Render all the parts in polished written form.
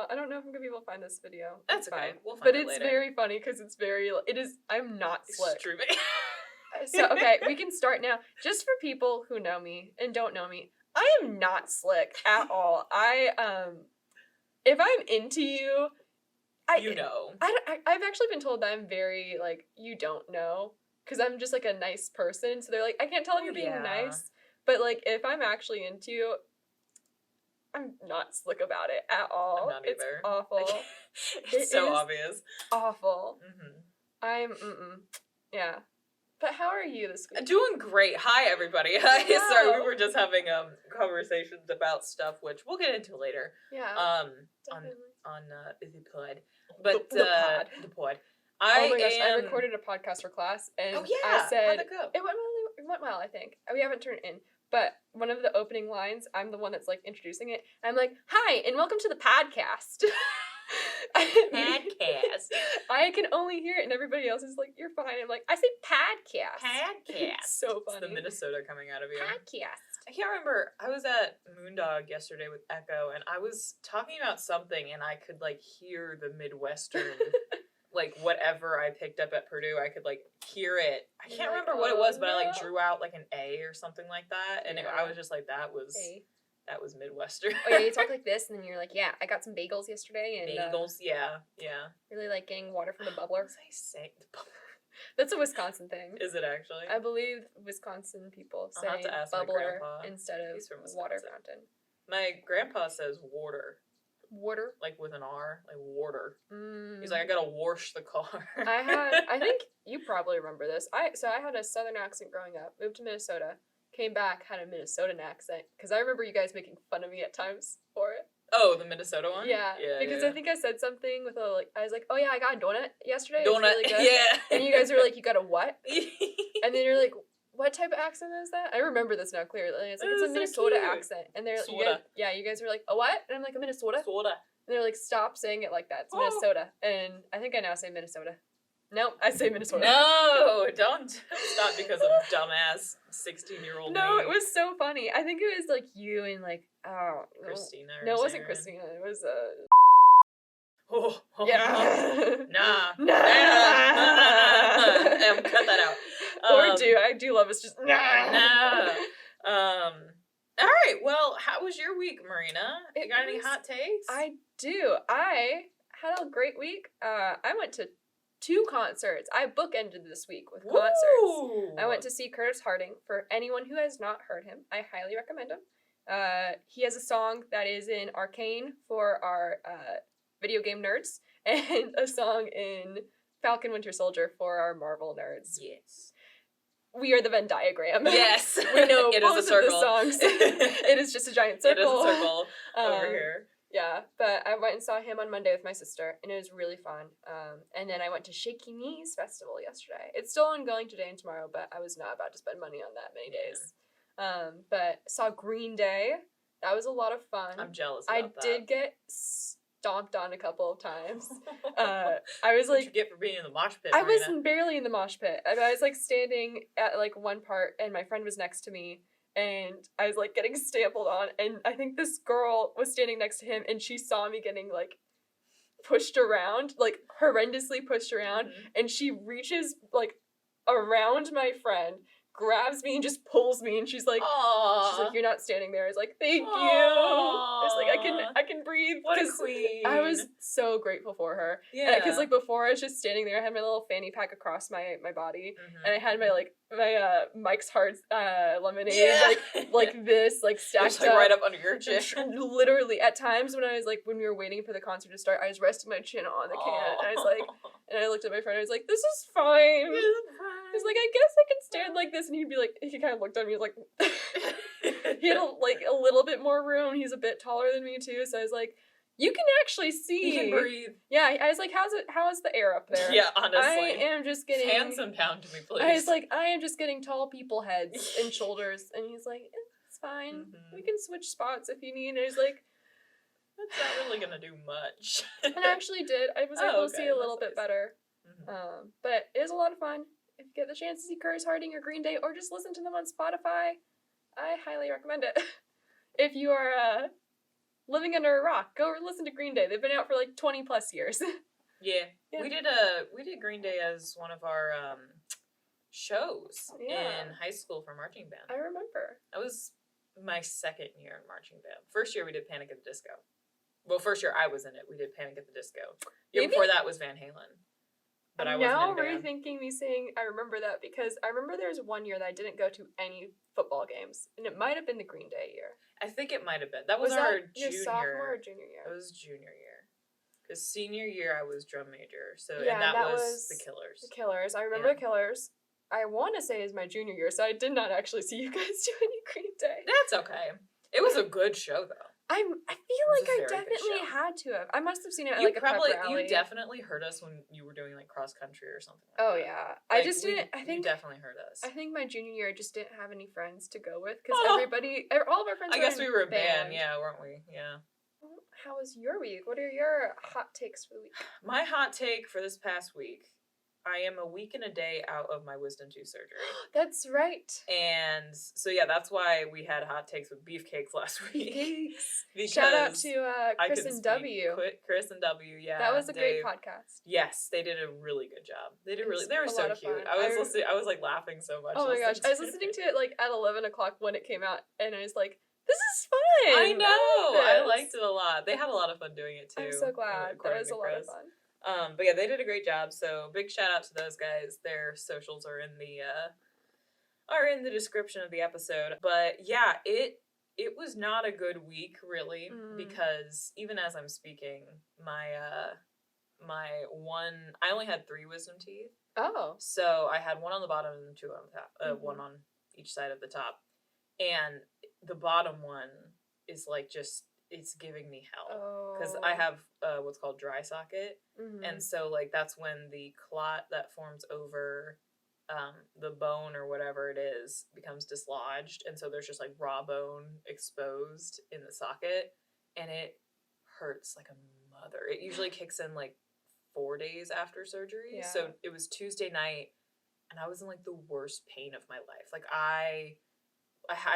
I don't know if I'm gonna be able to find this video. That's fine. okay. We'll find but it it's later. very funny because it's very. It is. I'm not slick. Streaming. So okay, we can start now. Just for people who know me and don't know me, I am not slick at all. If I'm into you, You know. I've actually been told that I'm very like you don't know because I'm just like a nice person. So they're like, I can't tell if you're being nice, but like if I'm actually into you, I'm not slick about it at all. I'm not it's either. awful. It's so obvious. Awful. Mm-hmm. Yeah. But how are you this week? Doing great. Hi, everybody. Hi. Sorry, we were just having conversations about stuff, which we'll get into later. Yeah. On the pod. But the pod. Oh my gosh! I recorded a podcast for class, and I said how'd it go? It went well. I think we haven't turned it in, but one of the opening lines, I'm the one that's like introducing it. I'm like, "Hi, and welcome to the podcast." Podcast. I can only hear it, and everybody else is like, "You're fine." I'm like, "I say podcast." Podcast. It's so funny. It's the Minnesota coming out of you. Podcast. I can't remember. I was at Moondog yesterday with Echo, and I was talking about something, and I could like hear the Midwestern. Like, whatever I picked up at Purdue, I could, like, hear it. I can't remember what it was, but I, like, drew out, like, an A or something like that. And I was just like, that was Midwestern. Oh, yeah, you talk like this, and then you're like, yeah, I got some bagels yesterday. And bagels, yeah. Really like getting water from the bubbler. What was I saying? That's a Wisconsin thing. Is it actually? I believe Wisconsin people say have to ask bubbler instead of water fountain. My grandpa says water. Water? Like with an R, like water. He's like, I gotta wash the car. I think you probably remember this. I had a southern accent growing up, moved to Minnesota, came back, had a Minnesotan accent, because I remember you guys making fun of me at times for it. Oh, the Minnesota one? Yeah, because I think I said something with I was like, oh yeah, I got a donut yesterday. Donut, really good. yeah. And you guys were like, you got a what? And then you're like, what type of accent is that? I remember this now clearly. It's like, it's a Minnesota accent. And they're like, you guys were like, a what? And I'm like, a Minnesota? Soda. And they're like, stop saying it like that. It's Minnesota. And I think I now say Minnesota. No, I say Minnesota. No, don't stop because of dumbass 16-year-old No, me. it was so funny. I think it was like you and like, Christina. No, it wasn't Christina. It was yeah. Nah. Cut that out. I do love us just nah. All right. Well, how was your week, Marina? You got any hot takes? I do. I had a great week. I went to 2 concerts. I bookended this week with concerts. I went to see Curtis Harding. For anyone who has not heard him, I highly recommend him. He has a song that is in Arcane for our video game nerds, and a song in Falcon Winter Soldier for our Marvel nerds. Yes. We are the Venn diagram. Yes. We know it both is a circle. Of the songs. It is just a giant circle. It is a circle over here. Yeah, but I went and saw him on Monday with my sister, and it was really fun. And then I went to Shaky Knees Festival yesterday. It's still ongoing today and tomorrow, but I was not about to spend money on that many days. But saw Green Day. That was a lot of fun. I'm jealous about that. I did get stomped on a couple of times. I was like, what'd you get for being in the mosh pit, I Marina? was barely in the mosh pit. I was like standing at like one part, and my friend was next to me, and I was like getting stampled on, and I think this girl was standing next to him, and she saw me getting like pushed around, like horrendously pushed around, and she reaches like around my friend, grabs me and just pulls me, and she's like, you're not standing there. I was like, thank you. I was like, I can breathe. What a queen. I was so grateful for her. Yeah. Because like before I was just standing there, I had my little fanny pack across my body, and I had my Mike's Hard lemonade like this stacked up right up under your chin. Literally, at times when we were waiting for the concert to start, I was resting my chin on the can, and I was like, and I looked at my friend, I was like, this is fine. I was like, I guess I can stand like this, and he'd be like, he kind of looked at me, he was like, he had a little bit more room. He's a bit taller than me too, so I was like, you can actually see. You can breathe. Yeah, I was like, how is the air up there? Yeah, honestly. I am just getting... Handsome pound to me, please. I was like, I am just getting tall people heads and shoulders. And he's like, it's fine. We can switch spots if you need. And I was like... That's not really going to do much. And I actually did. I was able to see a little bit better. But it was a lot of fun. If you get the chance to see Curtis Harding or Green Day, or just listen to them on Spotify, I highly recommend it. If you are living under a rock. Go listen to Green Day. They've been out for like 20 plus years. Yeah. Yeah. We did Green Day as one of our shows in high school for marching band. I remember. That was my second year in marching band. First year we did Panic at the Disco. Well, first year I was in it. We did Panic at the Disco. Year before that was Van Halen. But I wasn't now in band. rethinking me saying I remember that because I remember there was one year that I didn't go to any football games, and it might have been the Green Day year. I think it might have been. That was our your junior. sophomore or junior year? It was junior year. Because senior year I was drum major. So Yeah, and that that was the Killers. The Killers. I remember the Killers. I want to say is my junior year, so I did not actually see you guys do any Green Day. That's okay. It was a good show though. I feel like I definitely had to have. I must have seen it at like a pep rally. You definitely heard us when you were doing like cross country or something. Like yeah, like, I just didn't. I think you definitely heard us. I think my junior year I just didn't have any friends to go with because all of our friends. I guess we were a band, yeah, weren't we? Yeah. How was your week? What are your hot takes for the week? My hot take for this past week. I am a week and a day out of my wisdom tooth surgery. That's right. And so yeah, that's why we had hot takes with beefcakes last week. Beefcakes. Shout out to Chris and W. Chris and W. Yeah, that was a great podcast. Yes, they did a really good job. They were so cute. I was like laughing so much. Oh my gosh, I was listening to it like at 11 o'clock when it came out, and I was like, "This is fun." I know. I liked it a lot. They had a lot of fun doing it too. I'm so glad. That was a lot of fun. But yeah, they did a great job. So big shout out to those guys. Their socials are in the description of the episode. But yeah, it was not a good week really because even as I'm speaking, my I only had 3 wisdom teeth. Oh. So I had one on the bottom and 2 on the top. One on each side of the top, and the bottom one is like just. It's giving me hell because I have what's called dry socket, and so like that's when the clot that forms over the bone or whatever it is becomes dislodged, and so there's just like raw bone exposed in the socket, and it hurts like a mother. It usually kicks in like 4 days after surgery, so it was Tuesday night, and I was in like the worst pain of my life. Like I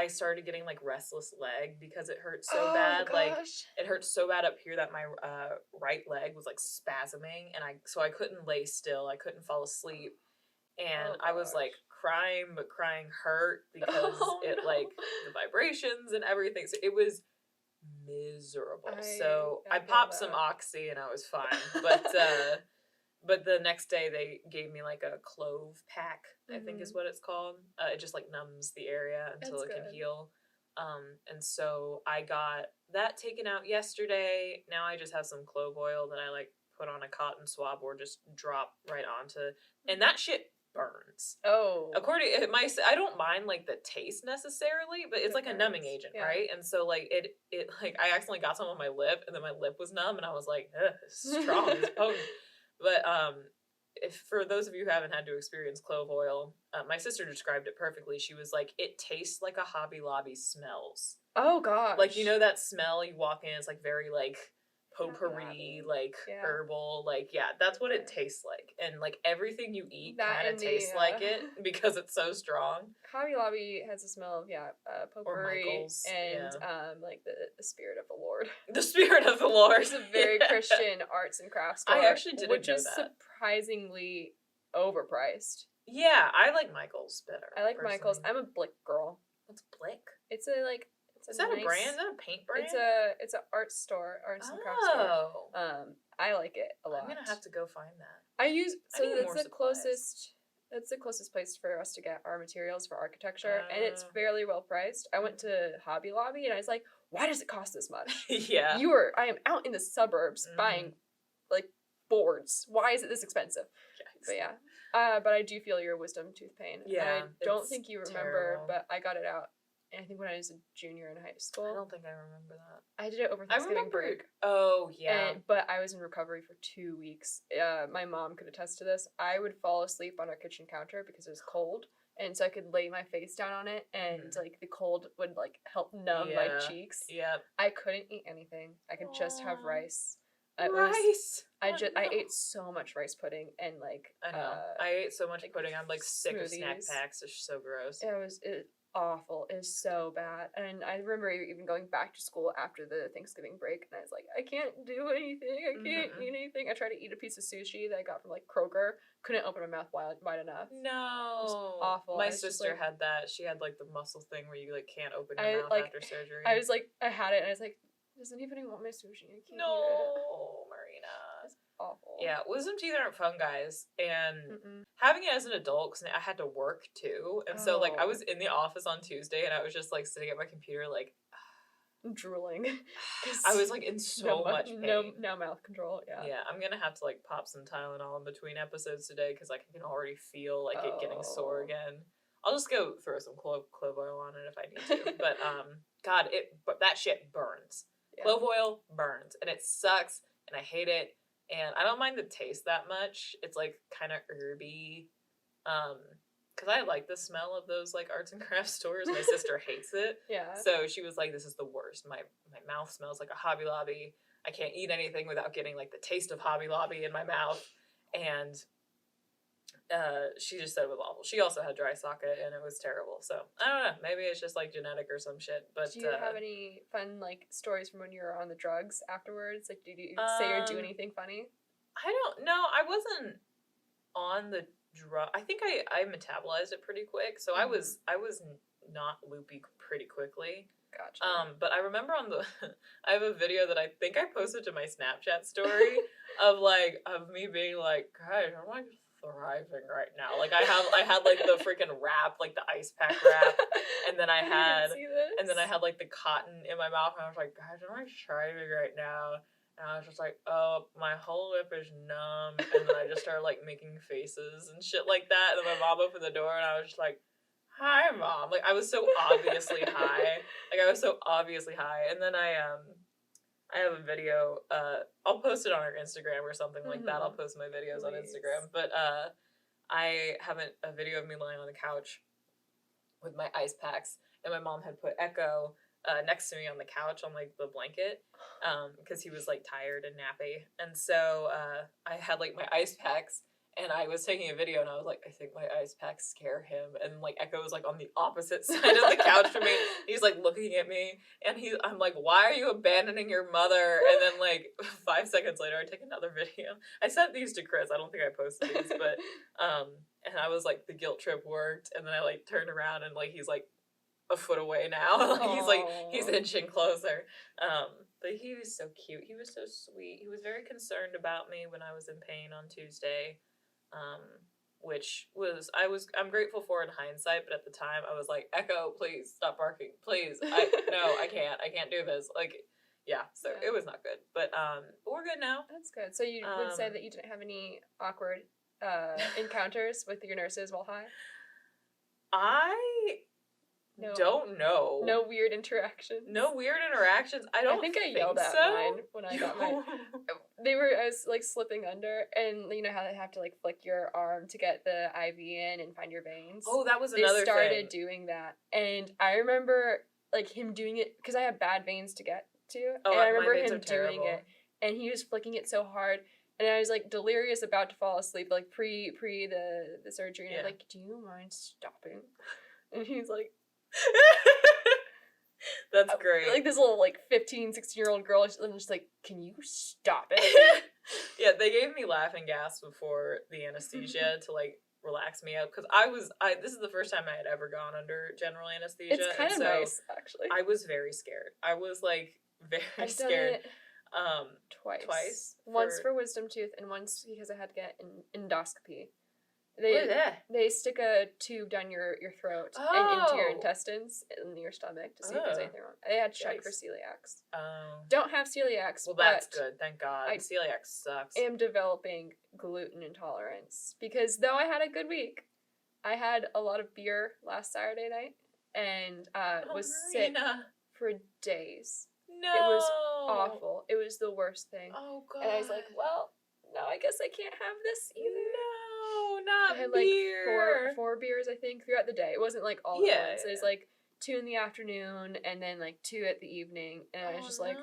started getting like restless leg because it hurt so bad. Gosh. Like it hurt so bad up here that my right leg was like spasming, and I couldn't lay still. I couldn't fall asleep, and I was like crying, but crying hurt because like the vibrations and everything. So it was miserable. I popped some Oxy and I was fine, but the next day they gave me like a clove pack, I think is what it's called. It just like numbs the area until it can heal. And so I got that taken out yesterday. Now I just have some clove oil that I like put on a cotton swab or just drop right onto, and that shit burns. Oh. According I don't mind like the taste necessarily, but it's like a numbing agent, right? And so like it like I accidentally got some on my lip, and then my lip was numb, and I was like, it's strong, it's potent. But if for those of you who haven't had to experience clove oil, my sister described it perfectly. She was like, it tastes like a Hobby Lobby smells. Oh gosh. Like, you know that smell you walk in, it's like very like potpourri, like herbal, like that's what it tastes like. And like everything you eat kind of tastes like it because it's so strong. Hobby Lobby has a smell of potpourri and like the spirit of the Lord. The spirit of the Lord. It's a very Christian arts and crafts store. I actually didn't know that. Which is surprisingly overpriced. Yeah, I like Michael's better. I like Michael's. I'm a Blick girl. What's Blick? It's a like. Is that a brand? Is that a paint brand? It's a art store, arts and crafts store. I like it a lot. I'm gonna have to go find that. That's the closest. That's the closest place for us to get our materials for architecture, and it's fairly well priced. I went to Hobby Lobby, and I was like, "Why does it cost this much?" Yeah. I am out in the suburbs buying like boards. Why is it this expensive? Yikes. But yeah, but I do feel your wisdom tooth pain. Yeah, and I don't think you remember, terrible. but I got it out. I think when I was a junior in high school. I don't think I remember that. I did it over Thanksgiving break. Oh, yeah. But I was in recovery for 2 weeks. My mom could attest to this. I would fall asleep on our kitchen counter because it was cold. And so I could lay my face down on it, and like the cold would like help numb my cheeks. Yep. I couldn't eat anything. I could just have rice. I ate so much rice pudding and like I know. I ate so much pudding. I'm like sick of snack packs. It's so gross. awful. It was so bad. And I remember even going back to school after the Thanksgiving break, and I was like, I can't do anything. I can't eat anything. I tried to eat a piece of sushi that I got from like Kroger. Couldn't open my mouth wide enough. No. Awful. My I was just, sister like, had that. She had like the muscle thing where you like can't open your I mouth like after surgery. I was like, I had it, and I was like, does anybody want my sushi? I can't eat it. No, Marina. It's awful. Yeah, wisdom teeth aren't fun, guys. And Mm-mm. having it as an adult, because I had to work too. And so, like, I Oh. was in the office on Tuesday and I was just, like, sitting at my computer, like, I'm drooling. I was, like, in so much pain. No mouth control, yeah. Yeah, I'm gonna have to, like, pop some Tylenol in between episodes today because, like, I can already feel, like, it getting sore again. I'll just go throw some clove oil on it if I need to. But, God, but that shit burns. Yeah. Clove oil burns. And it sucks. And I hate it. And I don't mind the taste that much. It's like kind of herby. Because I like the smell of those like arts and crafts stores. My sister hates it. Yeah. So she was like, this is the worst. My mouth smells like a Hobby Lobby. I can't eat anything without getting like the taste of Hobby Lobby in my mouth. And she just said it was awful. She also had dry socket and it was terrible. So I don't know. Maybe it's just like genetic or some shit. But do you have any fun like stories from when you were on the drugs afterwards? Like, did you say or do anything funny? I don't know. I wasn't on the drug. I think I metabolized it pretty quick. So I was not loopy pretty quickly. Gotcha. But I remember I have a video that I think I posted to my Snapchat story of me being like, guys, I'm like thriving right now. Like I had like the freaking wrap, like the ice pack wrap, and then I had like the cotton in my mouth, and I was like, guys, I'm like thriving right now. And I was just like, oh, my whole lip is numb, and then I just started like making faces and shit like that, and then my mom opened the door, and I was just like, hi, Mom. Like I was so obviously high. And then I have a video, I'll post it on our Instagram or something like that. I'll post my videos on Instagram. But I have a video of me lying on the couch with my ice packs, and my mom had put Echo next to me on the couch on like the blanket because he was like tired and nappy. And so I had like my ice packs, and I was taking a video, and I was like, I think my ice packs scare him. And like Echo was like on the opposite side of the couch from me. He's like looking at me, and I'm like, why are you abandoning your mother? And then like 5 seconds later, I take another video. I sent these to Chris. I don't think I posted these, but and I was like, the guilt trip worked. And then I like turned around, and like he's like a foot away now. Like he's inching closer. But he was so cute. He was so sweet. He was very concerned about me when I was in pain on Tuesday. Which I'm grateful for in hindsight, but at the time I was like, Echo, please stop barking, please. I can't do this. Like, yeah, so yeah. It was not good, but we're good now. That's good. So you would say that you didn't have any awkward encounters with your nurses while high? Don't know. No weird interactions. I think I yelled at mine when I got mine. I was like slipping under, and you know how they have to like flick your arm to get the IV in and find your veins. Oh, that was another thing. They started doing that, and I remember like him doing it because I have bad veins to get to, and I remember him doing it, and he was flicking it so hard. And I was like delirious, about to fall asleep, like pre the surgery, and I'm like, do you mind stopping? And he's like, that's great. Like this little like 15, 16-year-old girl, I'm just like, can you stop it? Yeah, they gave me laughing gas before the anesthesia to like relax me out, because this is the first time I had ever gone under general anesthesia. It's kind of nice, actually. I was very scared. I was like very scared. Twice. Once for wisdom tooth, and once because I had to get an endoscopy. What is that? They stick a tube down your throat and into your intestines and your stomach to see if there's anything wrong. They had to check for celiacs. Don't have celiacs. Well, that's good. Thank God. Celiac sucks. I am developing gluten intolerance because though I had a good week, I had a lot of beer last Saturday night and was sick for days. No. It was awful. It was the worst thing. Oh, God. And I was like, well, no, I guess I can't have this either. No, not I had beer. Like four beers, I think, throughout the day. It wasn't like all at once. It was like 2 in the afternoon and then like 2 at the evening. And I was just like,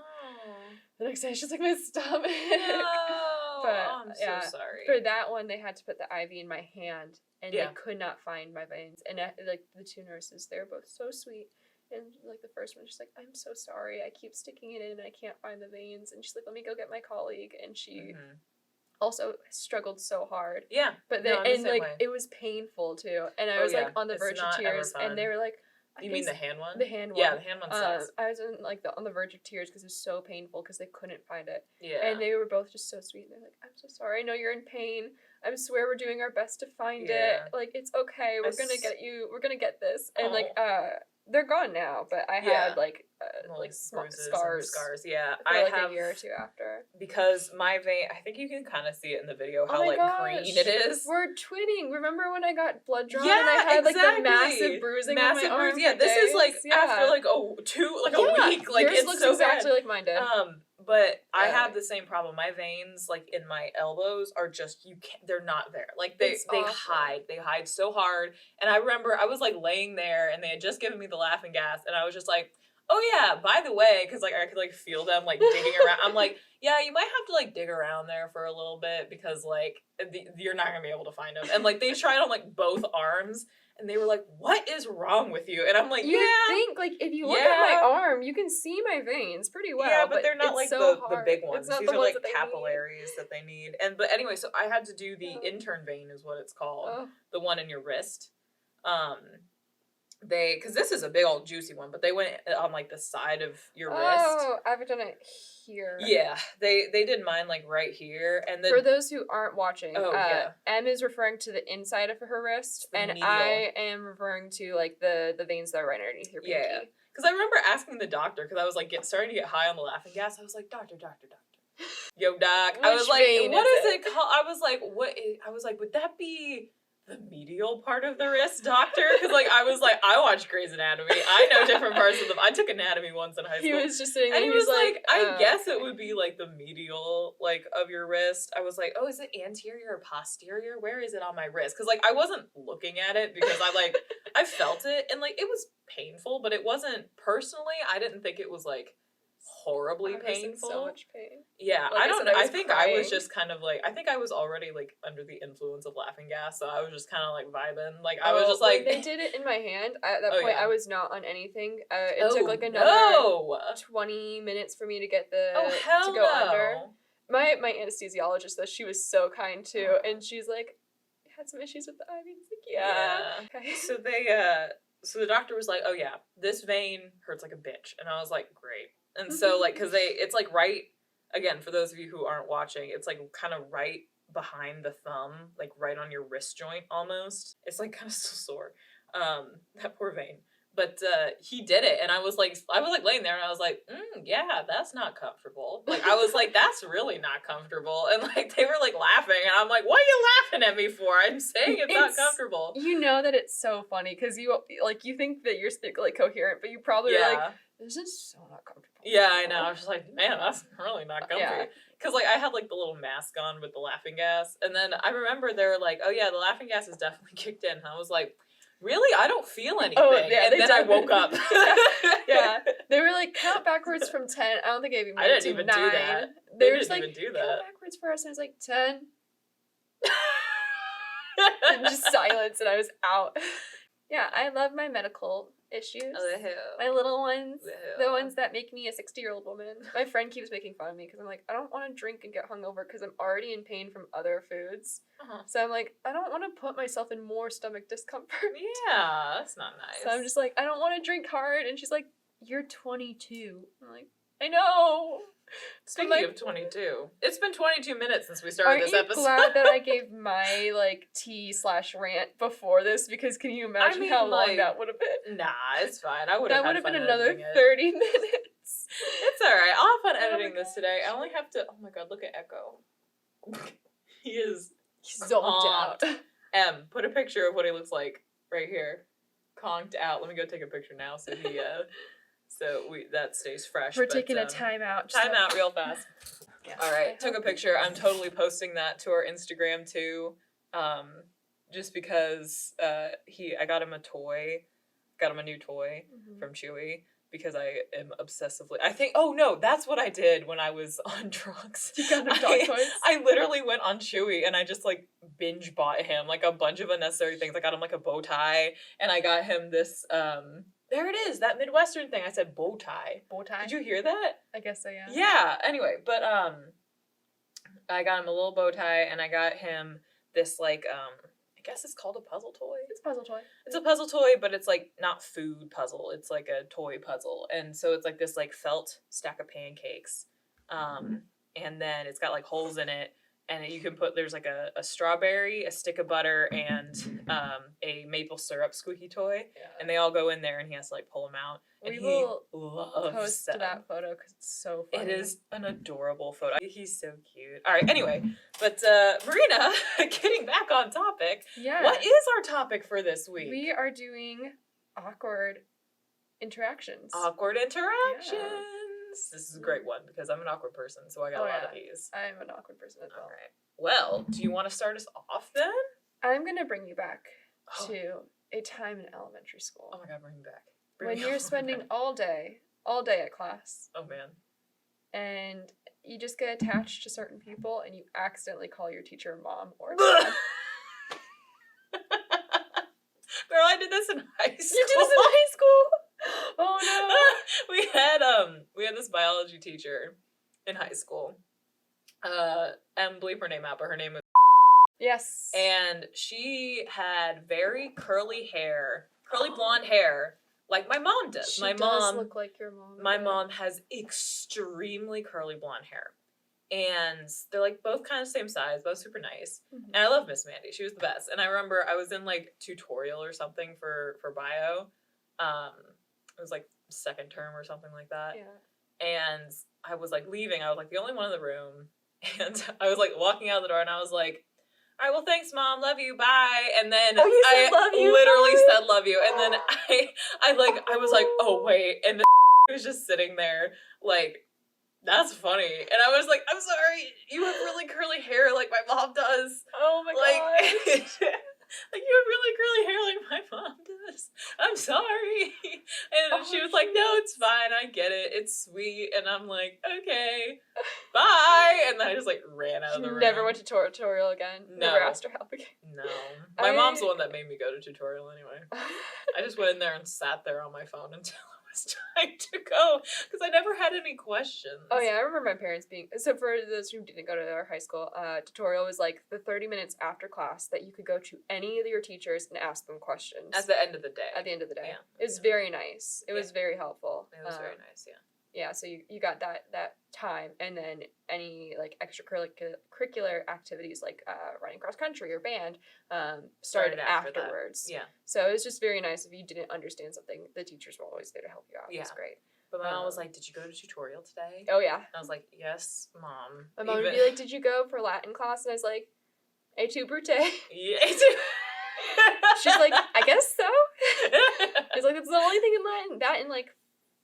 the next day it's just like my stomach. No. I'm so sorry. For that one, they had to put the IV in my hand, and Yeah. they could not find my veins. And like the two nurses, they're both so sweet. And like the first one, she's like, "I'm so sorry. I keep sticking it in, and I can't find the veins." And she's like, "Let me go get my colleague." And she also struggled so hard. Yeah. But they, no, I'm the and same like way. it was painful too. And I was like on the It's verge of not ever tears, fun. and they were like, You mean the hand one? The hand one. Yeah, the hand one sucks. I was on the verge of tears because it was so painful because they couldn't find it. Yeah. And they were both just so sweet. And they're like, "I'm so sorry. I know you're in pain. I swear we're doing our best to find it. Like, it's okay. We're gonna get you. We're gonna get this." And like, they're gone now. But I had like small scars. Yeah, for, I like have a year or two after. Because my vein. I think you can kind of see it in the video how my gosh, green it is. We're twinning. Remember when I got blood drawn Yeah, and I had like exactly. the massive bruising on my arm? Yeah, for this days? is like after like a week. Like yours it's looks so exactly bad. like mine did. But I have the same problem. My veins, like in my elbows, are just they're not there. Like they hide. They hide so hard. And I remember I was like laying there, and they had just given me the laughing gas, and I was just like, "Oh yeah, by the way," because like I could like feel them like digging around. I'm like, "Yeah, you might have to like dig around there for a little bit because like you're not gonna be able to find them." And like they tried on like both arms. And they were like, "What is wrong with you?" And I'm like, you think, like, if you look at my arm, you can see my veins pretty well. Yeah, but they're not like so the big ones. It's not These the are ones like capillaries that they need. But anyway, so I had to do the intern vein is what it's called. The one in your wrist. Because this is a big old juicy one, but they went on like the side of your wrist. Oh, I've done it here. Yeah, they did mine like right here, and then for those who aren't watching, yeah. M is referring to the inside of her wrist, and medial. I am referring to like the veins that are right underneath your pinky. Yeah, because I remember asking the doctor because I was like starting to get high on the laughing gas. I was like, doctor. Yo, doc. I was like, what is it called? I was like, would that be the medial part of the wrist, doctor? Because like I watch Grey's Anatomy. I know different parts of them. I took anatomy once in high school. He was just sitting there, and he was like, I guess it would be like the medial like of your wrist. I was like, oh, is it anterior or posterior? Where is it on my wrist? Because like I wasn't looking at it because I felt it and like it was painful, but it wasn't personally. I didn't think it was like horribly painful. So much pain. Yeah, like I don't know. I think crying. I was just kind of like, I think I was already like under the influence of laughing gas, so I was just kind of like vibing. Like I was just like, they did it in my hand. At that point, I was not on anything. It took like another 20 minutes for me to get the to go under. My anesthesiologist though, she was so kind too, and she's like, had some issues with the IV. It's like, yeah. Okay. So so the doctor was like, oh yeah, this vein hurts like a bitch, and I was like, great. And so, like, because it's, like, right, again, for those of you who aren't watching, it's, like, kind of right behind the thumb, like, right on your wrist joint, almost. It's, like, kind of still sore. That poor vein. But he did it, and I was, like, laying there, and I was like, yeah, that's not comfortable. Like, I was like, that's really not comfortable. And, like, they were, like, laughing, and I'm like, what are you laughing at me for? I'm saying it's not comfortable. You know that it's so funny, because you think that you're, like, coherent, but you probably are, like, this is so not comfortable. Yeah, I know. I was just like, man, that's really not comfy. Because, like, I had, like, the little mask on with the laughing gas. And then I remember they were like, oh, yeah, the laughing gas is definitely kicked in. And I was like, really? I don't feel anything. Oh, yeah, and then I woke up. Yeah. They were like, count backwards from 10. I don't think I even made it to 9. Do that. They were just like, count backwards for us. And I was like, 10. And just silence. And I was out. Yeah, I love my medical issues. My little ones. The ones that make me a 60-year-old woman. My friend keeps making fun of me because I'm like, I don't want to drink and get hungover because I'm already in pain from other foods. So I'm like, I don't want to put myself in more stomach discomfort. Yeah, that's not nice. So I'm just like, I don't want to drink hard. And she's like, you're 22. I'm like, I know. Speaking of 22, it's been 22 minutes since we started this episode. Glad that I gave my like tea/rant before this because can you imagine how long that would have been? Nah, it's fine. I would have. That would have been another 30 minutes. It's all right. I'll have fun editing this today. I only have to. Oh my god, look at Echo. He's zonked out. Put a picture of what he looks like right here. Conked out. Let me go take a picture now so he. That stays fresh. We're taking a timeout. Timeout real fast. Yeah. All right, took a picture. I'm totally posting that to our Instagram too. Just because I got him a toy, got him a new toy from Chewy. because I am obsessively. I think. Oh no, that's what I did when I was on drugs. You got him dog toys? I literally went on Chewy and I just like binge bought him like a bunch of unnecessary things. I got him like a bow tie, and I got him this. There it is, that Midwestern thing. I said bow tie. Bow tie? Did you hear that? I guess so, yeah. Yeah. Anyway, but I got him a little bow tie, and I got him this like I guess it's called a puzzle toy. It's a puzzle toy. It's a puzzle toy, but it's like not food puzzle. It's like a toy puzzle, and so it's like this like felt stack of pancakes, and then it's got like holes in it, and you can put there's like a strawberry, a stick of butter, and a maple syrup squeaky toy, and they all go in there, and he has to like pull them out. And We will loves post them. that photo because it's so funny. It is an adorable photo. He's so cute. All right, anyway, but Marina, getting back on topic, Yeah. what is our topic for this week? We are doing awkward interactions. Awkward interactions. This is a great one because I'm an awkward person, so I got a lot of these. I'm an awkward person as well. All right. Well, do you want to start us off then? I'm going to bring you back to a time in elementary school. Oh my god, bring me back. When you're spending all day at class. Oh man. And you just get attached to certain people and you accidentally call your teacher mom or dad. Girl, I did this in high school. You did this in high school? Oh no. we had this biology teacher in high school. And bleep her name out, but her name was Yes. and she had very curly blonde hair, like my mom does. She my does mom look like your mom. My mom has extremely curly blonde hair. And they're like both kind of the same size, both super nice. Mm-hmm. And I love Miss Mandy. She was the best. And I remember I was in like tutorial or something for bio. It was like second term or something like that. Yeah. And I was like leaving. I was like the only one in the room. And I was like walking out the door and I was like, all right, well, thanks, Mom. Love you. Bye. And then I love you, literally bye. said love you. And then I was like, oh, wait. And the was just sitting there like, that's funny. And I was like, I'm sorry. You have really curly hair like my mom does. Oh my Like, god. like you have really curly hair like my mom does. I'm sorry. And she was like, no, it's fine. I get it. It's sweet. And I'm like, okay, bye. And then I just like ran out of the room. Never went to tutorial again. No. Never asked her help again. No. My mom's the one that made me go to tutorial anyway. I just went in there and sat there on my phone until it was time to go because I never had any questions. Oh yeah, I remember my parents being so. For those who didn't go to our high school, tutorial was like the 30 minutes after class that you could go to any of your teachers and ask them questions. At the end of the day. At the end of the day, Yeah. it was very nice. It was very helpful. It was very nice. Yeah. Yeah, so you got that time, and then any like extracurricular activities like running cross country or band started after that. afterwards. Yeah. So it was just very nice if you didn't understand something, the teachers were always there to help you out. It was great. But my mom was like, "Did you go to tutorial today?" Oh yeah. I was like, "Yes, Mom." My mom would be like, "Did you go for Latin class?" And I was like, "Et tu, Brute?" Yeah. She's like, "I guess so." She's like, "It's the only thing in Latin." That and like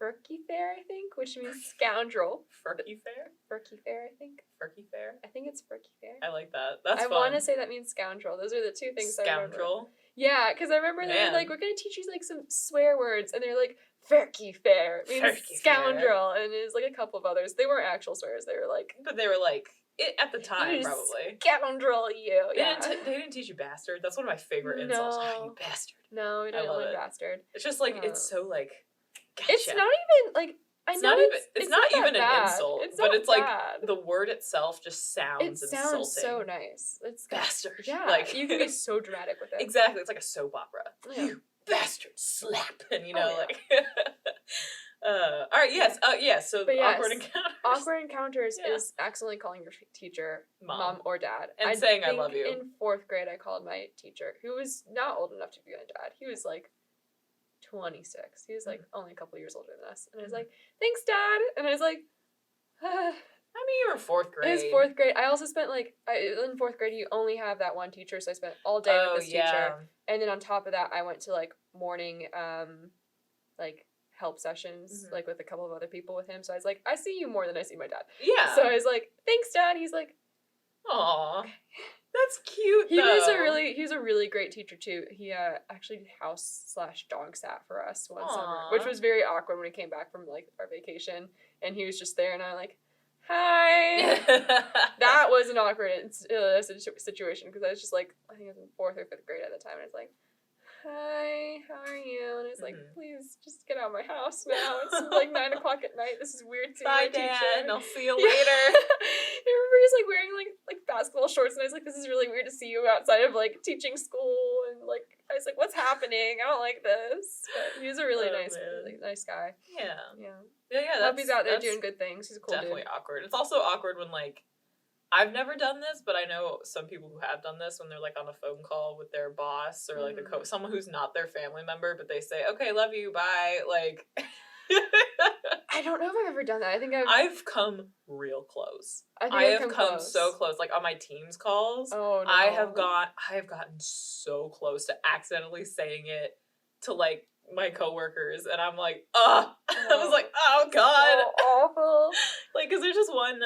Furky Fair, I think, which means scoundrel. Furky Fair? Furky Fair, I think. Furky Fair? I think it's Furky Fair. I like that. That's I fun. want to say that means scoundrel. Those are the two things I remember. Scoundrel? Yeah, because I remember they were like, we're going to teach you like some swear words. And they're like, Furky Fair. It means Furky scoundrel. And there's like a couple of others. They weren't actual swears. They were like... But they were like, at the time, you probably. Scoundrel, you. Yeah. They didn't teach you bastard. That's one of my favorite insults. Ah, you bastard. No, we didn't learn bastard. It's just like, it's so like, gotcha. It's not even like... It's not even an bad. insult, it's but it's like bad. the word itself just sounds insulting. It sounds so nice. It's bastard. Yeah, like you can be so dramatic with it. Exactly, it's like a soap opera. Yeah. You bastard, slap, and you know, yeah. like. All right. Yes. Yes. So awkward encounters. Awkward encounters is accidentally calling your teacher mom or dad, and saying I love you. In 4th grade, I called my teacher, who was not old enough to be my dad. He was like 26. He was like only a couple years older than us. And I was like, thanks, Dad. And I was like, I mean, you were 4th grade. It was 4th grade. I also spent in 4th grade, you only have that one teacher. So I spent all day with this teacher. And then on top of that, I went to like morning, like help sessions, like with a couple of other people with him. So I was like, I see you more than I see my dad. Yeah. So I was like, thanks, Dad. He's like, aw. That's cute. He was though. he was a really great teacher too. He actually house/dog sat for us one summer, which Aw. was very awkward when we came back from like our vacation, and he was just there, and I'm like, "Hi." That was an awkward situation because I was just like, I think I was in 4th or 5th grade at the time, and I was like, "Hi, how are you?" And I was like, Mhm. "Please, just get out of my house now. It's like 9 o'clock at night. This is weird seeing Bye, my teacher." Dad. I'll see you Yeah. later. I remember he's like wearing like basketball shorts, and I was like, "This is really weird to see you outside of like teaching school." And like, I was like, "What's happening? I don't like this." But he was a really Oh, really nice guy. Yeah. Yeah. Yeah. I hope he's out there that's doing good things. He's a cool definitely dude. awkward. It's also awkward when like I've never done this, but I know some people who have done this when they're like on a phone call with their boss or like someone who's not their family member, but they say, "Okay, love you, bye." Like, I don't know if I've ever done that. I think I've come real close. I think I I've have come so close. Like on my Teams calls, Oh no. I have gotten so close to accidentally saying it to like my coworkers, and I'm like, ugh. I was like, oh god. So awful. Like, because there's just one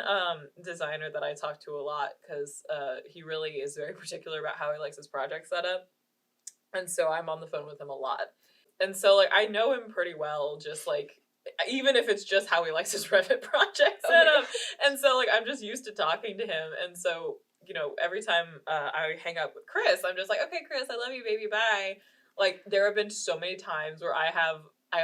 designer that I talk to a lot because he really is very particular about how he likes his project set up. And so I'm on the phone with him a lot. And so, like, I know him pretty well, just like, even if it's just how he likes his Revit project Oh my set up. gosh. And so, like, I'm just used to talking to him. And so, you know, every time I hang up with Chris, I'm just like, okay, Chris, I love you, baby, bye. Like, there have been so many times where I have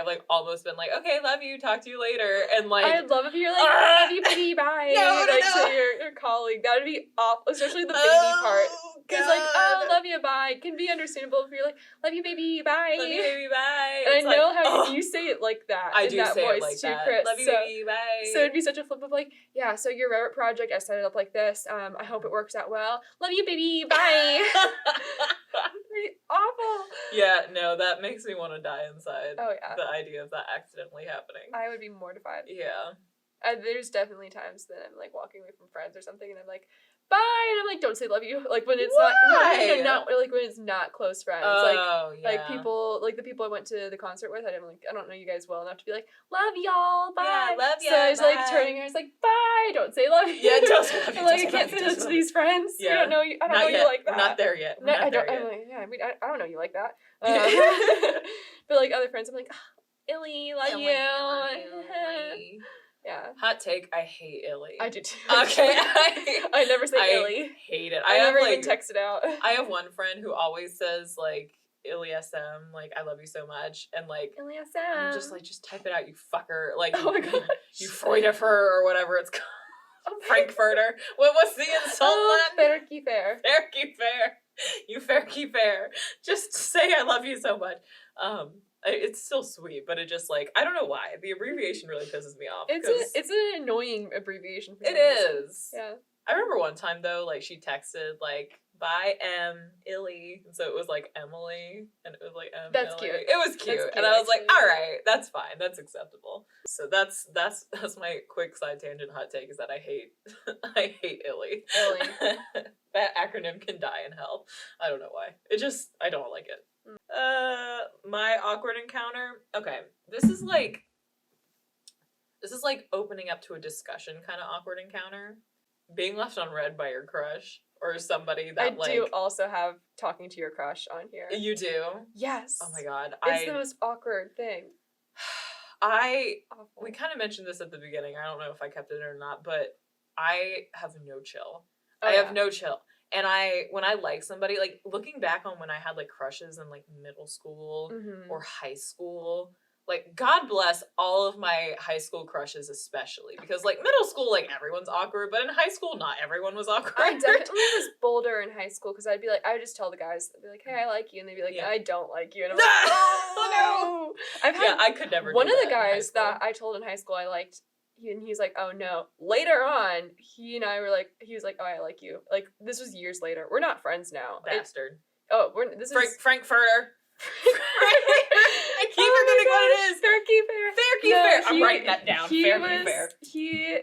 like almost been like, okay, love you, talk to you later, and like I'd love if you're like, I love you, baby, bye. No, like no. to your colleague. That would be awful, especially the baby part. Because like, oh, love you, bye, can be understandable if you're like, love you, baby, bye. Love you, baby, bye. And It's I know like, how ugh. you say it like that. I in do that say voice it like to that. Chris. Love you, baby, bye. So it'd be such a flip of like, yeah, so your Revit project, I set it up like this. I hope it works out well. Love you, baby, bye. Awful. Yeah, no, that makes me want to die inside. Oh yeah. The idea of that accidentally happening. I would be mortified. Yeah. There's definitely times that I'm like walking away from friends or something, and I'm like, bye, and I'm like, don't say love you, like when it's Why? not like when it's not close friends, Oh, yeah. like people, like the people I went to the concert with, I don't know you guys well enough to be like, love y'all, bye. Yeah, love ya, So I was like bye. turning, I was like, bye, don't say love you. Yeah, don't say love you. I'm like, I don't can't say say love that you, to these friends. Yeah. I don't know you. I don't know yet. you like that. We're not there yet. We're No, not I don't. there I'm yet. like, yeah, I don't know you like that. But like other friends, I'm like, oh, Illy, love you. Illy. Yeah. Hot take, I hate Illy. I do too. Okay. I never say I Illy. hate it. I have never like even text it out. I have one friend who always says like Illy SM, like I love you so much, and like Illy I'm just like, just type it out, you fucker, like oh my gosh. you Freudifer or whatever it's called. Frankfurter. What's the insult then? Fair fair. Fair keep fair. You fair keep fair. Just say I love you so much. It's still sweet, but it just like I don't know why the abbreviation really pisses me off. It's an annoying abbreviation. For it is. Yeah. I remember one time though, like she texted like "Bye Illy," and so it was like Emily, and it was like That's Illy. cute. It was cute, and I was like, all right, that's fine, that's acceptable. So that's my quick side tangent hot take is that I hate I hate Illy. Illy. That acronym can die in hell. I don't know why. I don't like it. My awkward encounter. Okay, this is like opening up to a discussion kind of awkward encounter. Being left on red by your crush or somebody that I do also have talking to your crush on here. You do? Yes. Oh my god. It's the most awkward thing. We kind of mentioned this at the beginning. I don't know if I kept it or not, but I have no chill. Oh, I have no chill. And when I like somebody, like looking back on when I had like crushes in like middle school or high school, like God bless all of my high school crushes especially, because like middle school, like everyone's awkward, but in high school, not everyone was awkward. I definitely was bolder in high school because I would just tell the guys, I'd be like, hey, I like you, and they'd be like, I don't like you, and I'm like, oh no. I could never. One do of that the guys that I told in high school I liked, and he's like, oh no. Later on, he and I were like, he was like, oh, I like you. Like this was years later. We're not friends now. Bastard. This is Frankfurter. I keep forgetting what it is. Fair keep fair. Fair keep fair. I'm writing that down. Fair keep fair. He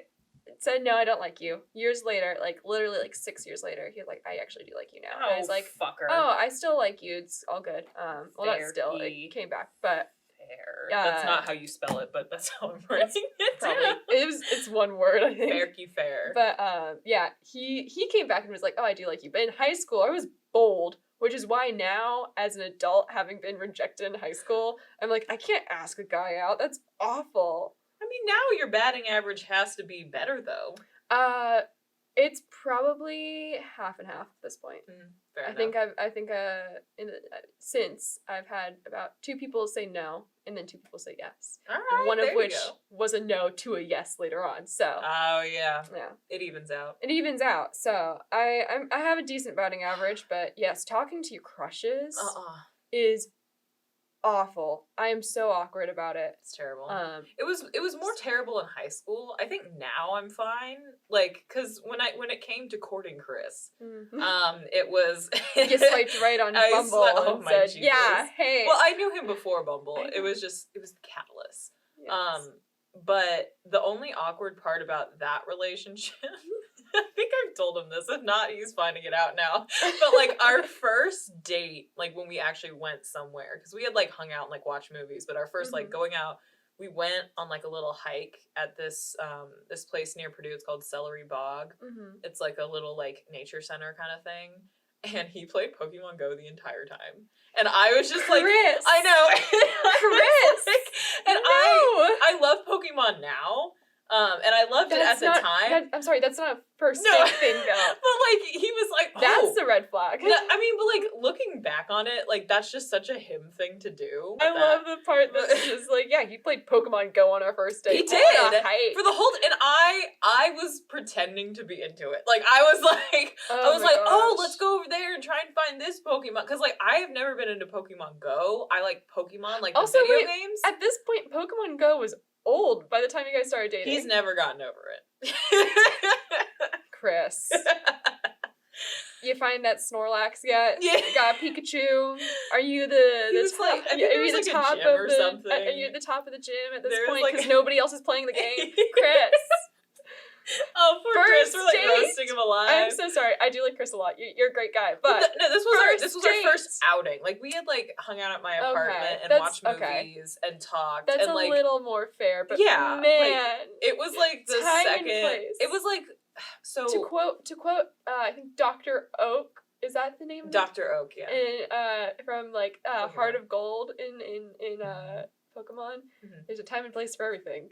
said, no, I don't like you. Years later, like literally like 6 years later, he was like, I actually do like you now. And I was like, fucker. oh, I still like you. It's all good. Well, not Fair still. key. It came back, but fair. That's not how you spell it, but that's how I'm writing it. Probably. It's one word, I think. Fair. But yeah, he came back and was like, oh, I do like you. But in high school, I was bold, which is why now, as an adult, having been rejected in high school, I'm like, I can't ask a guy out. That's awful. I mean, now your batting average has to be better, though. It's probably half and half at this point. Fair I enough. think since I've had about 2 people say no and then 2 people say yes. All right, One of there which you go. was a no to a yes later on. So Oh yeah, yeah, it evens out. it evens out. So I have a decent batting average, but yes, talking to your crushes is awful. I am so awkward about it. It's terrible. It was more terrible in high school. I think now I'm fine. Like, cause when it came to courting Chris, it was you swiped right on Bumble and said, Jesus. yeah, hey. Well, I knew him before Bumble. It was the catalyst. Yes. But the only awkward part about that relationship, I think I've told him this. If not, he's finding it out now. But like our first date, like when we actually went somewhere, because we had like hung out and like watched movies, but our first like going out, we went on like a little hike at this this place near Purdue. It's called Celery Bog. It's like a little like nature center kind of thing. And he played Pokemon Go the entire time. And I was just like, Chris. I know. Chris. And no. I love Pokemon now. And I loved it at the time. I'm sorry, that's not a first date thing though. But like he was like, oh. That's the red flag. I mean, but like looking back on it, like that's just such a him thing to do. I love the part that's just like, yeah, he played Pokemon Go on our first date. He did for the whole, and I was pretending to be into it. Like I was like, oh, let's go over there and try and find this Pokemon, because like I have never been into Pokemon Go. I like Pokemon, like also, the video games. At this point, Pokemon Go was old by the time you guys started dating. He's never gotten over it. Chris. You find that Snorlax yet? Yeah. You got Pikachu. Are you the top? Like, are you the top of the something? Are you at the top of the gym at this point like because nobody else is playing the game? Chris. Oh, poor Chris. We're like roasting him alive. I'm so sorry. I do like Chris a lot. You're a great guy, but no, this was our first outing. Like we had like hung out at my apartment and watched movies and talked. That's and, a like, little more fair, but yeah, man, like, it was like the time second. And place. It was like so. To quote, I think Dr. Oak. Is that the name? Dr. Oak, yeah. And from like Heart of Gold in Pokemon. There's a time and place for everything.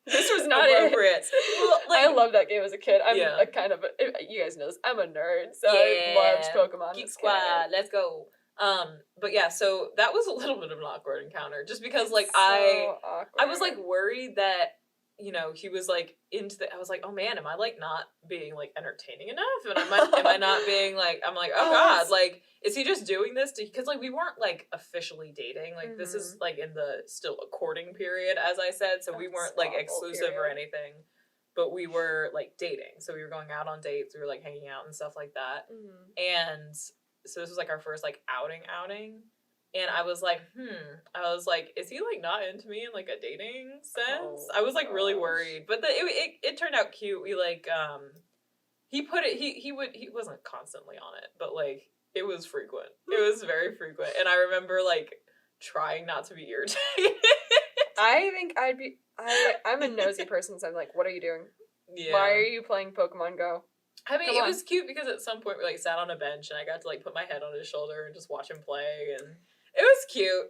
This was not appropriate. Well, like, I loved that game as a kid. I'm a kind of you guys know this. I'm a nerd, so I loved Pokemon. Geek Squad, let's go. But yeah, so that was a little bit of an awkward encounter, just because like I was like worried that, you know, he was like into the. I was like, oh man, am I like not being like entertaining enough? And am I not being like? I'm like, oh god, like is he just doing this to? Because like we weren't like officially dating. Like this is like in the still a courting period, as I said. So we weren't like exclusive or anything, but we were like dating. So we were going out on dates. We were like hanging out and stuff like that. And so this was like our first like outing. And I was like, is he like not into me in like a dating sense? I was like really worried, but it turned out cute. We like he wasn't constantly on it, but like it was frequent. It was very frequent, and I remember like trying not to be irritated. I think I'm a nosy person, so I'm like, what are you doing? Yeah. Why are you playing Pokemon Go? I mean, it was cute because at some point we like sat on a bench and I got to like put my head on his shoulder and just watch him play, and it was cute.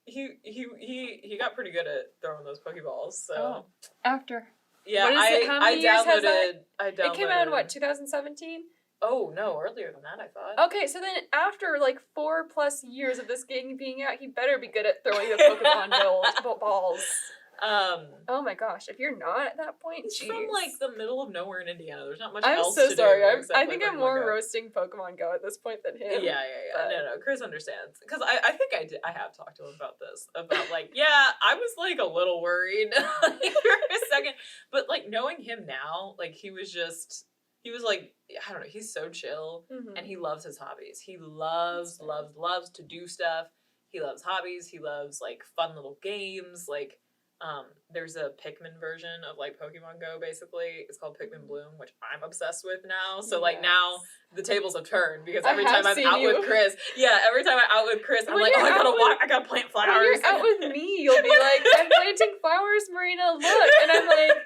He got pretty good at throwing those Pokeballs. So after yeah, How many years has that? I downloaded. It came out in what, 2017? Oh no, earlier than that I thought. Okay, so then after like 4+ years of this game being out, he better be good at throwing the Pokemon balls. Oh my gosh, if you're not at that point, he's from like the middle of nowhere in Indiana. There's not much else to do. I'm so sorry. I think I'm more roasting Pokemon Go at this point than him. Yeah. But... No, Chris understands. Because I think I have talked to him about this. About like, yeah, I was like a little worried for a second. But like knowing him now, like he was like, I don't know, he's so chill. And he loves his hobbies. He loves to do stuff. He loves hobbies. He loves like fun little games. Like, There's a Pikmin version of like Pokemon Go. Basically, it's called Pikmin Bloom, which I'm obsessed with now. So like now the tables have turned because every time I'm out with Chris, every time I'm out with Chris, I'm like, oh, I gotta plant flowers. When you're out with me, you'll be like, I'm planting flowers, Marina. Look, and I'm like,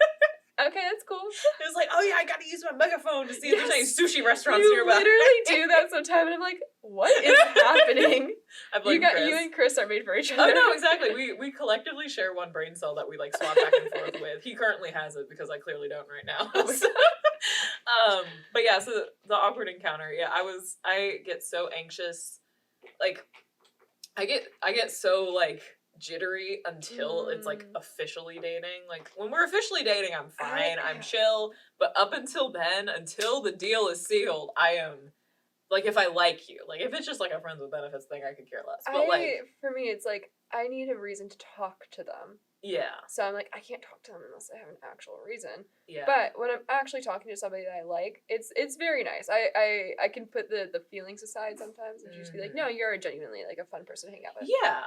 okay, that's cool. It was like, oh yeah, I gotta use my megaphone to see if there's any sushi restaurants you nearby. You literally do that sometimes, and I'm like, what is happening? Chris. You and Chris are made for each other. Oh no, exactly. We collectively share one brain cell that we like swap back and forth with. He currently has it because I clearly don't right now. So, but yeah, so the awkward encounter. Yeah, I get so anxious, like I get so like jittery until it's like officially dating. Like when we're officially dating, I'm fine, I'm chill. But up until then, until the deal is sealed, I am like, if I like you, like if it's just like a friends with benefits thing, I could care less. But for me, it's like I need a reason to talk to them. Yeah. So I'm like, I can't talk to them unless I have an actual reason. Yeah. But when I'm actually talking to somebody that I like, it's very nice. I can put the feelings aside sometimes and just be like, no, you're genuinely like a fun person to hang out with. Yeah.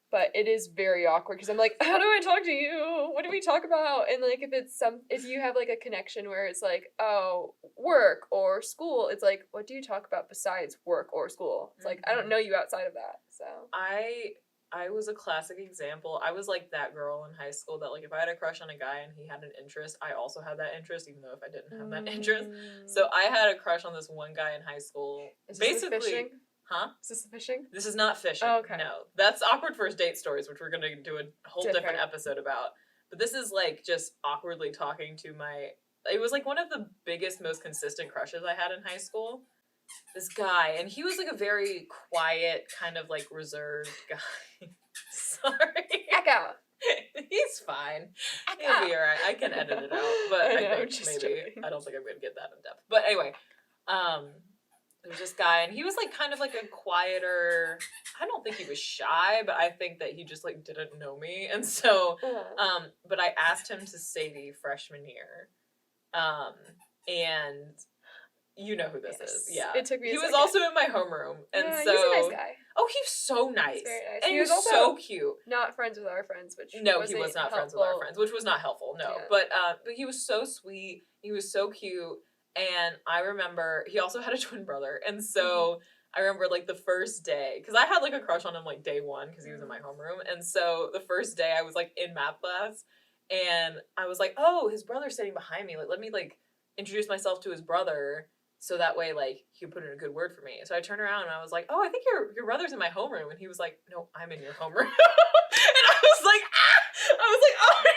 But it is very awkward because I'm like, how do I talk to you? What do we talk about? And like if you have like a connection where it's like, oh, work or school, it's like, what do you talk about besides work or school? It's like I don't know you outside of that. So I was a classic example. I was like that girl in high school that like if I had a crush on a guy and he had an interest, I also had that interest, even though if I didn't have that interest. So I had a crush on this one guy in high school. Is this basically fishing? Huh? Is this fishing? This is not fishing. Oh, okay. No. That's awkward first date stories, which we're going to do a whole different episode about. But this is like just awkwardly talking to it was like one of the biggest, most consistent crushes I had in high school. This guy, and he was like a very quiet, kind of like reserved guy. Sorry. Echo. He's fine. Echo. He'll be alright. I can edit it out, but I think maybe joking. I don't think I'm going to get that in depth. But anyway, there was this guy, and he was like kind of like a quieter. I don't think he was shy, but I think that he just like didn't know me, and so, but I asked him to Sadie freshman year, and you know who this is, yeah. It took me. He was also in my homeroom, and so he's a nice guy. Oh, he's so nice. He's very nice. And he was also so cute. Not friends with our friends, which no, he was not friends with our friends, which was not helpful. No, yeah. But he was so sweet. He was so cute. And I remember he also had a twin brother. And so I remember like the first day, because I had like a crush on him like day one because he was in my homeroom. And so the first day I was like in math class and I was like, oh, his brother's sitting behind me. Like, let me like introduce myself to his brother so that way like he could put in a good word for me. So I turned around and I was like, oh, I think your brother's in my homeroom. And he was like, no, I'm in your homeroom. And I was like, ah! I was like, oh no.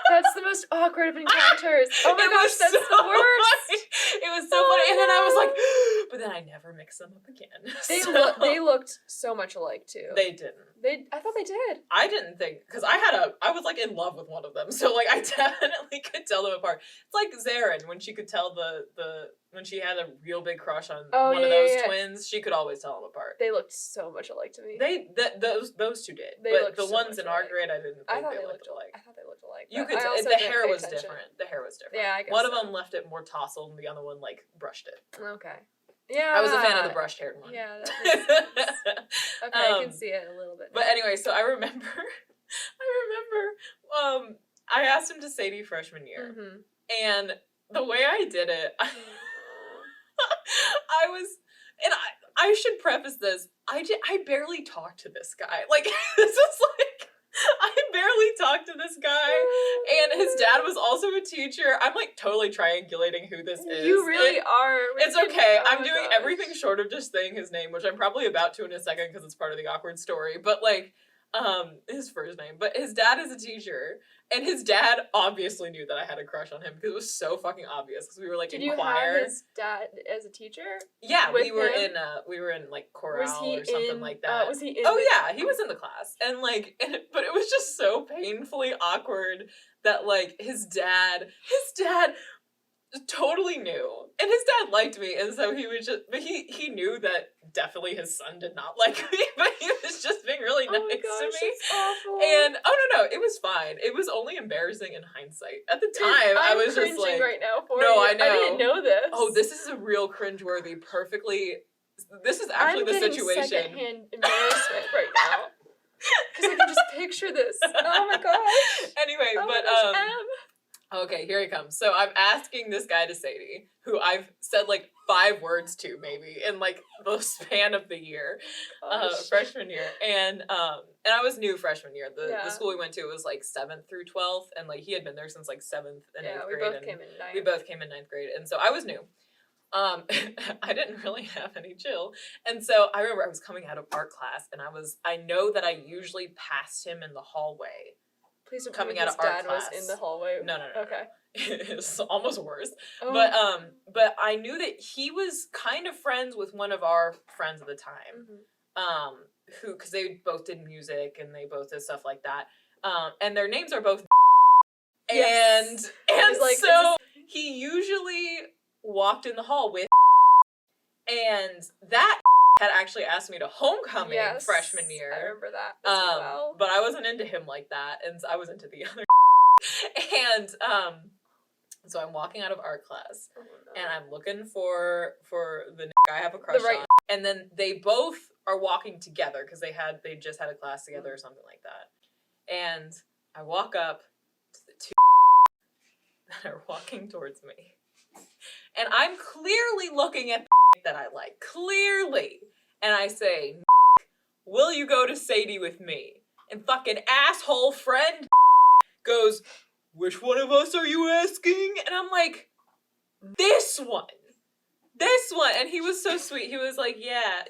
That's the most awkward of encounters. Oh my gosh, that's so the worst. Funny. It was so funny. And then I was like, but then I never mixed them up again. They looked so much alike too. They didn't. I thought they did. I didn't think, because I was like in love with one of them. So like I definitely could tell them apart. It's like Zarin when she could tell when she had a real big crush on one of those twins, she could always tell them apart. They looked so much alike to me. Those two did. They but the so ones in our grade, I didn't think they looked alike. I thought they looked alike. You could the hair was different. The hair was different. Yeah, I guess one of them left it more tousled and the other one like brushed it. Okay. Yeah. I was a fan of the brushed haired one. Yeah, that makes sense. Okay, I can see it a little bit now. But anyway, so I remember I asked him to Sadie freshman year. Mm-hmm. And the way I did it, I should preface this. I barely talked to this guy. Like, this is like, I barely talked to this guy. And his dad was also a teacher. I'm like totally triangulating who this is. You really are. It's okay. I'm doing everything short of just saying his name, which I'm probably about to in a second because it's part of the awkward story. But like, his first name. But his dad is a teacher. And his dad obviously knew that I had a crush on him because it was so fucking obvious because we were like in choir. Did you have his dad as a teacher? Yeah, we were in like chorale or something like that. Was he in? Oh yeah, he was in the class, and like, but it was just so painfully awkward that like his dad totally knew, and his dad liked me, and so he was just, but he knew that definitely his son did not like me, but he was just being really nice to me. It's awful. And no, it was fine. It was only embarrassing in hindsight. At the time, I was just like, right now for no, you. I know. I didn't know this. Oh, this is a real cringeworthy. This is actually the situation. I'm getting secondhand embarrassment right now. Because I can just picture this. Oh my gosh. Anyway, Oh but my gosh, M. okay, here he comes. So I'm asking this guy to Sadie, who I've said like 5 words to maybe in like the span of the year, freshman year, and I was new freshman year. The school we went to was like 7th through 12th, and like he had been there since like 7th and 8th grade. We both came in 9th. We both came in 9th grade, and so I was new. I didn't really have any chill, and so I remember I was coming out of art class, and I know that I usually passed him in the hallway. Please don't coming tell me out of art his dad class. was in the hallway. No. Okay. It's almost worse. Oh. But I knew that he was kind of friends with one of our friends at the time. Who, because they both did music and they both did stuff like that. And their names are both yes. and like, so he usually walked in the hall with and that had actually asked me to homecoming freshman year. I remember that as well. But I wasn't into him like that, and I was into the other and so I'm walking out of art class, and I'm looking for the I have a crush on, and then they both are walking together because they just had a class together or something like that, and I walk up to the two that are walking towards me, and I'm clearly looking at the that I like, clearly, and I say, "Will you go to Sadie with me?" And fucking asshole friend goes, "Which one of us are you asking?" And I'm like, this one. And he was so sweet. He was like, yeah,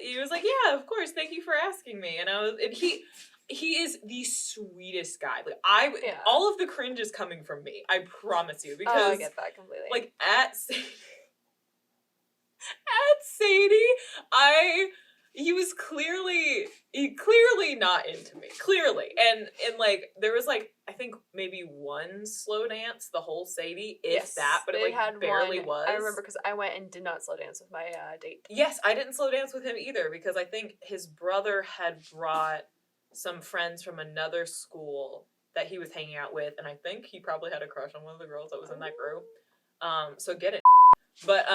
of course, thank you for asking me. And he is the sweetest guy. Like all of the cringe is coming from me. I promise you, because I get that completely. Like at Sadie, he was clearly not into me. Clearly. And like there was like I think maybe one slow dance the whole Sadie, if that, but it like had barely one. was. I remember because I went and did not slow dance with my date. Yes, I didn't slow dance with him either because I think his brother had brought some friends from another school that he was hanging out with, and I think he probably had a crush on one of the girls that was in that group. So get it. But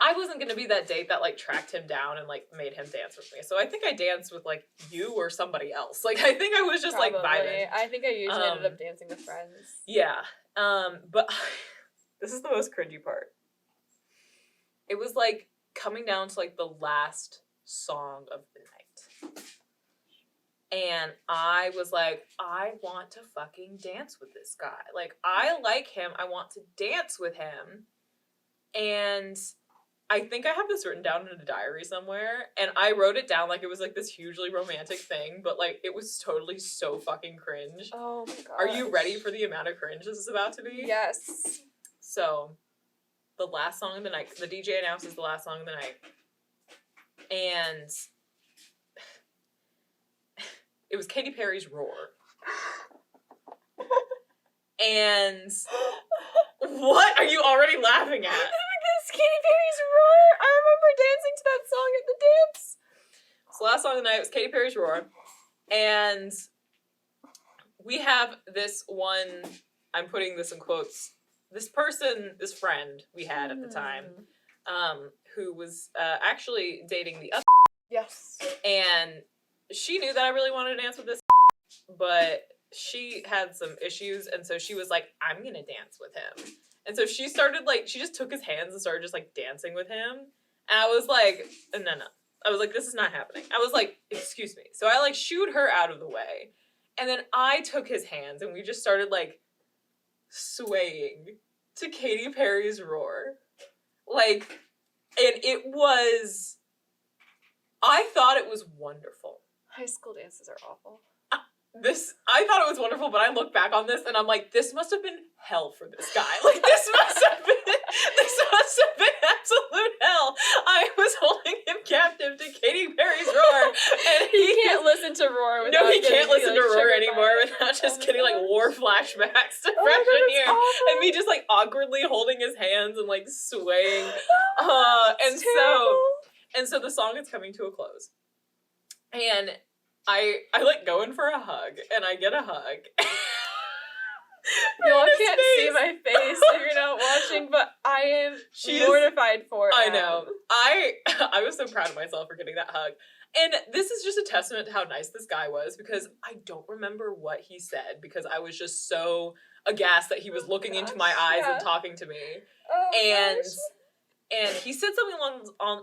I wasn't going to be that date that, like, tracked him down and, like, made him dance with me. So I think I danced with, like, you or somebody else. Like, I think I was just, probably. like, vibing. I think I usually ended up dancing with friends. Yeah. But this is the most cringy part. It was, like, coming down to, like, the last song of the night. And I was like, I want to fucking dance with this guy. Like, I like him. I want to dance with him. And I think I have this written down in a diary somewhere, and I wrote it down like it was like this hugely romantic thing, but like it was totally so fucking cringe. Oh my god. Are you ready for the amount of cringe this is about to be? Yes. So, the last song of the night, the DJ announces the last song of the night, and it was Katy Perry's Roar. And what are you already laughing at? Because Katy Perry's Roar. I remember dancing to that song at the dance. So last song of the night was Katy Perry's Roar. And we have this one, I'm putting this in quotes, this friend we had at the time, who was actually dating the other. Yes. And she knew that I really wanted to dance with this, but she had some issues, and so she was like, I'm gonna dance with him. And so she started, like, she just took his hands and started just, like, dancing with him. And I was like, no. I was like, this is not happening. I was like, excuse me. So I, like, shooed her out of the way. And then I took his hands, and we just started, like, swaying to Katy Perry's Roar. Like, and it was, I thought it was wonderful. High school dances are awful. I thought it was wonderful, but I look back on this and I'm like, this must have been hell for this guy. Like, this must have been absolute hell. I was holding him captive to Katy Perry's Roar, and he can't listen to Roar. He can't listen to Roar anymore without just getting like war flashbacks to freshman year, and me just like awkwardly holding his hands and like swaying. And so the song is coming to a close, and I like go in for a hug, and I get a hug. Y'all can't see my face if you're not watching, but I am She is- mortified for it. I know. I was so proud of myself for getting that hug. And this is just a testament to how nice this guy was, because I don't remember what he said, because I was just so aghast that he was looking into my eyes and talking to me. Oh, And gosh. and he said something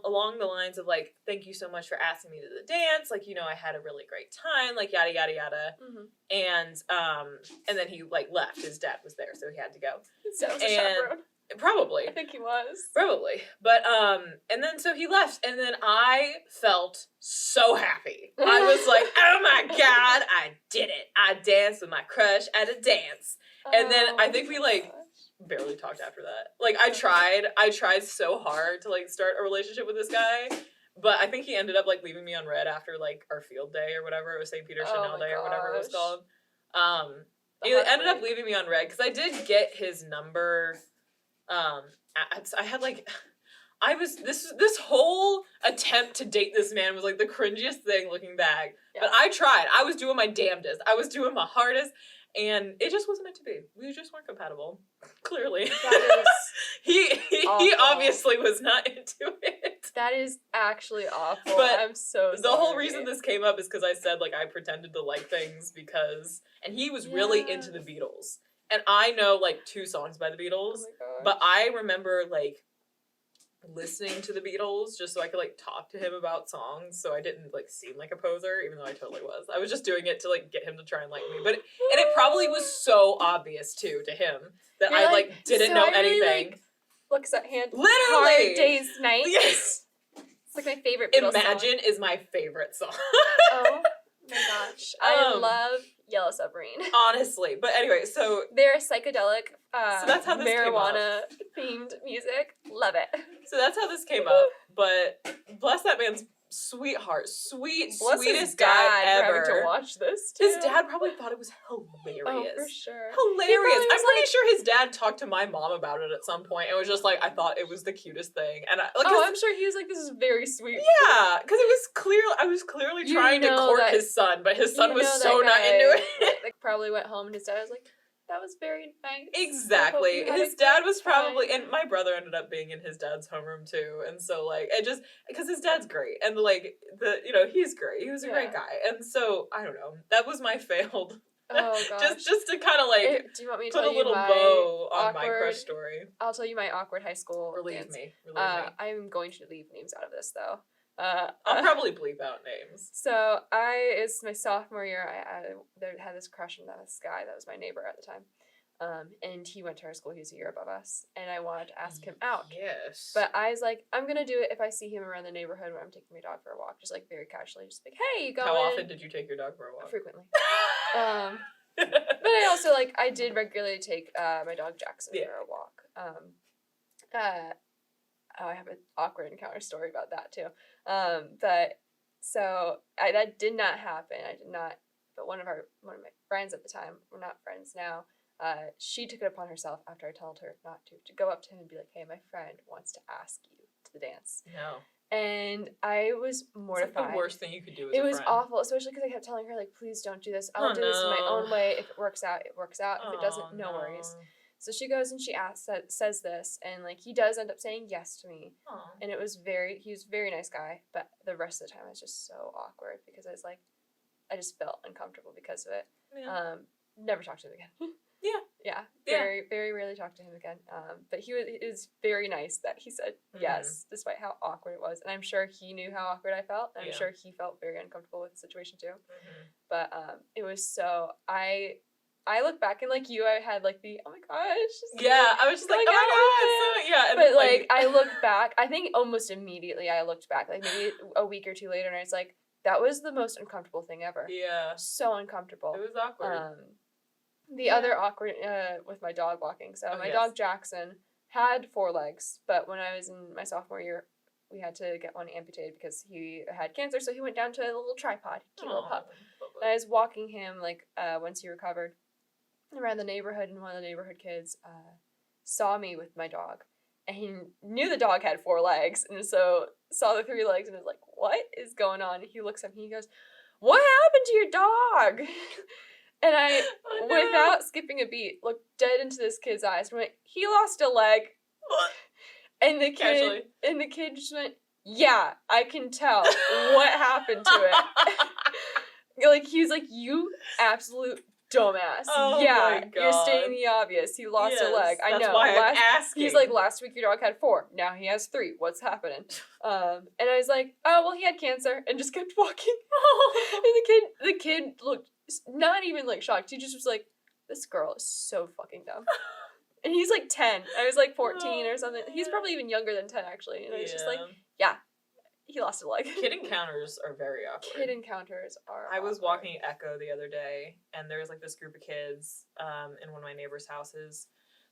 along the lines of like, "Thank you so much for asking me to the dance. Like, I had a really great time. Like, yada yada yada." And then he like left. His dad was there, so he had to go. So was a chaperone. Probably. I think he was. Probably. But and then so he left, and then I felt so happy. I was like, "Oh my god, I did it. I danced with my crush at a dance." And then I think we like barely talked after that. Like I tried so hard to like start a relationship with this guy, but I think he ended up like leaving me on red after like our field day or whatever. It was St. Peter Chanel Day or whatever it was called. He ended up leaving me on red because I did get his number. I had like, I was this whole attempt to date this man was like the cringiest thing looking back. Yeah. But I tried. I was doing my damnedest. I was doing my hardest, and it just wasn't meant to be. We just weren't compatible. Clearly, that is he obviously was not into it. That is actually awful. But I'm so sorry. The whole reason this came up is because I said like I pretended to like things and he was really into the Beatles. And I know like 2 songs by the Beatles, but I remember like listening to the Beatles just so I could like talk to him about songs, so I didn't like seem like a poser, even though I totally was. I was just doing it to like get him to try and like me, and it probably was so obvious too to him that I like didn't know anything. Really, like, looks at hand. Literally, Hard Day's Night. Yes, it's like my favorite Beatles Imagine song. Is my favorite song. Oh my gosh, I love Yellow Submarine. Honestly. But anyway, so they're psychedelic so that's how this marijuana themed music. Love it. So that's how this came up. But bless that man's sweetheart. Sweetest guy ever. Having to watch this too. His dad probably thought it was hilarious. Oh, for sure. Hilarious. I'm pretty sure his dad talked to my mom about it at some point. It was just like, I thought it was the cutest thing. And I'm sure he was like, this is very sweet. Yeah, because I was clearly trying to court his son, but his son was so not into it. Like probably went home and his dad was like, that was very nice. Exactly. His dad was probably, and my brother ended up being in his dad's homeroom too, and so like it just because his dad's great, and like he's great. He was a great guy, and so I don't know. That was my failed. Oh gosh. just to kind of like do you want me to put tell a little bow on my crush story? I'll tell you my awkward high school. Relieve me. I'm going to leave names out of this though. I'll probably bleep out names. So it's my sophomore year. I had this crush on this guy that was my neighbor at the time, and he went to our school. He was a year above us, and I wanted to ask him out. Yes. But I was like, I'm gonna do it if I see him around the neighborhood when I'm taking my dog for a walk, just like very casually, just like, hey, you going? How often did you take your dog for a walk? Frequently. But I also I did regularly take my dog Jackson for a walk. I have an awkward encounter story about that too. But so that did not happen. I did not. But one of my friends at the time, we're not friends now. She took it upon herself after I told her not to go up to him and be like, "Hey, my friend wants to ask you to the dance." No. And I was mortified. It's like the worst thing you could do as a friend. It was awful, especially because I kept telling her, like, please don't do this. I'll do this in my own way. If it works out, it works out. If it doesn't, no worries. So she goes and she says this, and like he does end up saying yes to me. Aww. And he was a very nice guy, but the rest of the time I was just so awkward because I just felt uncomfortable because of it. Yeah. Never talked to him again. Yeah. Very, very rarely talked to him again. But it was very nice that he said yes, despite how awkward it was. And I'm sure he knew how awkward I felt. And I'm sure he felt very uncomfortable with the situation too. But it was so I look back and like I had like the oh my gosh. I was just like oh my god. So, but like I look back, I think almost immediately I looked back, like maybe a week or two later, and I was like, that was the most uncomfortable thing ever. Yeah. So uncomfortable. It was awkward. The other awkward with my dog walking. So my dog Jackson had 4 legs, but when I was in my sophomore year, we had to get one amputated because he had cancer. So he went down to a little tripod, cute little pup. And I was walking him once he recovered around the neighborhood, and one of the neighborhood kids saw me with my dog, and he knew the dog had 4 legs, and so saw the 3 legs and was like, what is going on? And he looks at me and he goes, what happened to your dog? And I, without skipping a beat, looked dead into this kid's eyes and went, he lost a leg. And the Casually. kid just went, yeah, I can tell what happened to it. Like, he was like, you absolute dumbass. Oh yeah, my you're God. stating the obvious. He lost a leg. I That's know. why I'm asking. He's like, last week your dog had 4. Now he has 3. What's happening? And I was like, oh, well, he had cancer, and just kept walking. And the kid looked not even like shocked. He just was like, this girl is so fucking dumb. And he's like 10. I was like 14 or something. He's probably even younger than 10, actually. And I was just like, yeah, he lost a leg. Kid encounters are very awkward. Kid encounters are I was awkward. walking Echo the other day, and there was like this group of kids in one of my neighbors' houses.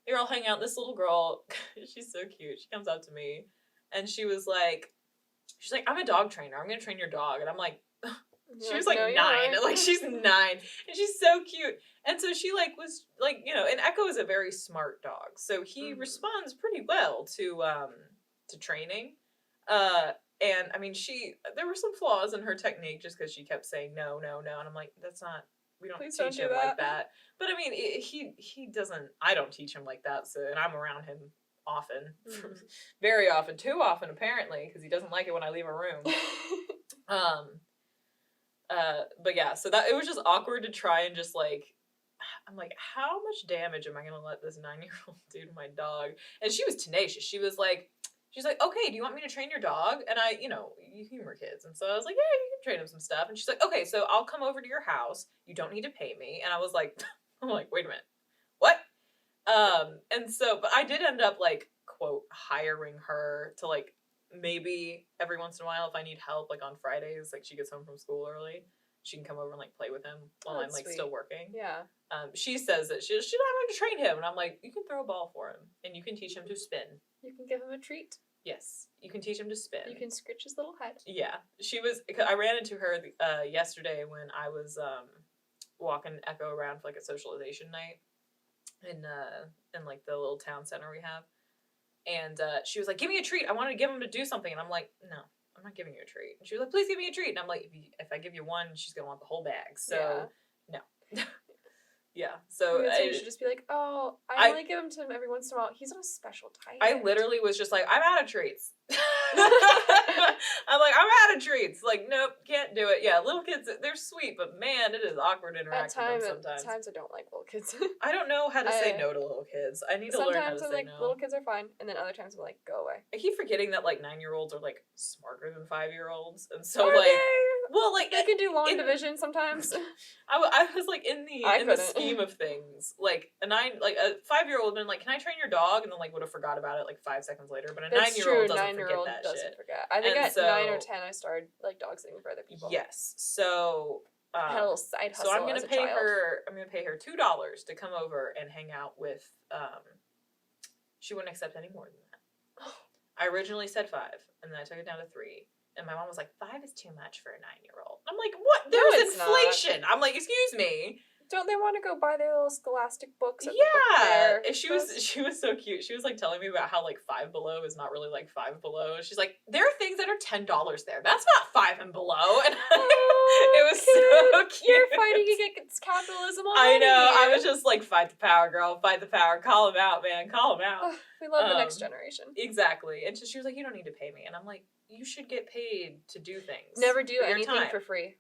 They were all hanging out. This little girl, she's so cute. She comes up to me, and she's like, I'm a dog trainer. I'm gonna train your dog. And I'm like, she was like no, 9. right. Like, she's 9, and she's so cute. And so she like was like, you know, and Echo is a very smart dog, so he responds pretty well to training. And I mean, there were some flaws in her technique just because she kept saying no, no, no, and I'm like, we don't Please teach don't him do like that. that. But I mean, he doesn't. I don't teach him like that. So, and I'm around him often, very often, too often apparently, because he doesn't like it when I leave a room. But yeah, so that it was just awkward to try and just like. I'm like, how much damage am I gonna let this 9-year-old do to my dog? And she was tenacious. She's like, okay, do you want me to train your dog? And I, you know, you humor kids. And so I was like, yeah, you can train him some stuff. And she's like, okay, so I'll come over to your house. You don't need to pay me. And I was like, wait a minute. What? And so, but I did end up like, quote, hiring her to like, maybe every once in a while, if I need help, like on Fridays, like she gets home from school early, she can come over and like play with him while I'm like still working. Yeah. She says that she's not going to train him. And I'm like, you can throw a ball for him and you can teach him to spin. You can give him a treat. Yes, you can teach him to spin. You can scratch his little head. Yeah, I ran into her yesterday when I was walking Echo around for like a socialization night in like the little town center we have, and she was like, "Give me a treat. I wanted to give him to do something," and I'm like, "No, I'm not giving you a treat." And she was like, "Please give me a treat," and I'm like, "If I give you one, she's gonna want the whole bag." So no. Yeah, so you should just be like, oh, I only give him to him every once in a while. He's on a special diet. I literally was just like, I'm out of treats. I'm like, I'm out of treats. Like, nope, can't do it. Yeah, little kids, they're sweet, but man, it is awkward interacting with them sometimes. At times I don't like little kids. I don't know how to say no to little kids. I need to learn how to say no. Sometimes I'm like, little kids are fine, and then other times I'm like, go away. I keep forgetting that like 9-year-olds are like smarter than 5-year-olds, and so are like, they? well, like they can do long division sometimes. I was like in the scheme of things, like a 5-year-old been like, can I train your dog, and then like would have forgot about it like 5 seconds later. But a 9-year-old doesn't forget that shit. Forget. I think at 9 or 10 I started like dog sitting for other people. Yes, so I had a little side hustle. So I'm gonna pay her. I'm gonna pay her $2 to come over and hang out with. She wouldn't accept any more than that. I originally said 5, and then I took it down to 3. And my mom was like, 5 is too much for a 9-year-old. I'm like, what? There's inflation. Not. I'm like, excuse me. Don't they want to go buy their little Scholastic books at the book fair? And she was so cute. She was like telling me about how like Five Below is not really like Five Below. She's like, there are things that are $10 there. That's not Five and Below. And it was so cute. You're fighting against capitalism already. I know. I was just like, fight the power, girl. Fight the power. Call him out, man. Call him out. We love the next generation. Exactly. And so she was like, you don't need to pay me. And I'm like, you should get paid to do things. Never do anything for free.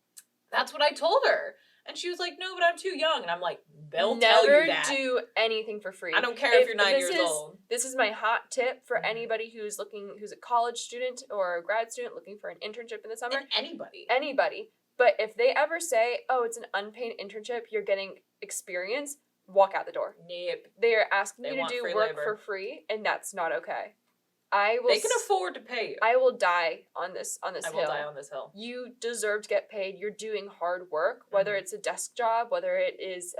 That's what I told her. And she was like, no, but I'm too young. And I'm like, they'll tell you that. Never do anything for free. I don't care if you're 9 years old. This is my hot tip for anybody who's a college student or a grad student looking for an internship in the summer. And anybody. Anybody. But if they ever say, oh, it's an unpaid internship, you're getting experience, walk out the door. Nope. They are asking you to do work for free, and that's not okay. They can afford to pay you. I will die on this hill. I will die on this hill. You deserve to get paid. You're doing hard work, whether it's a desk job, whether it is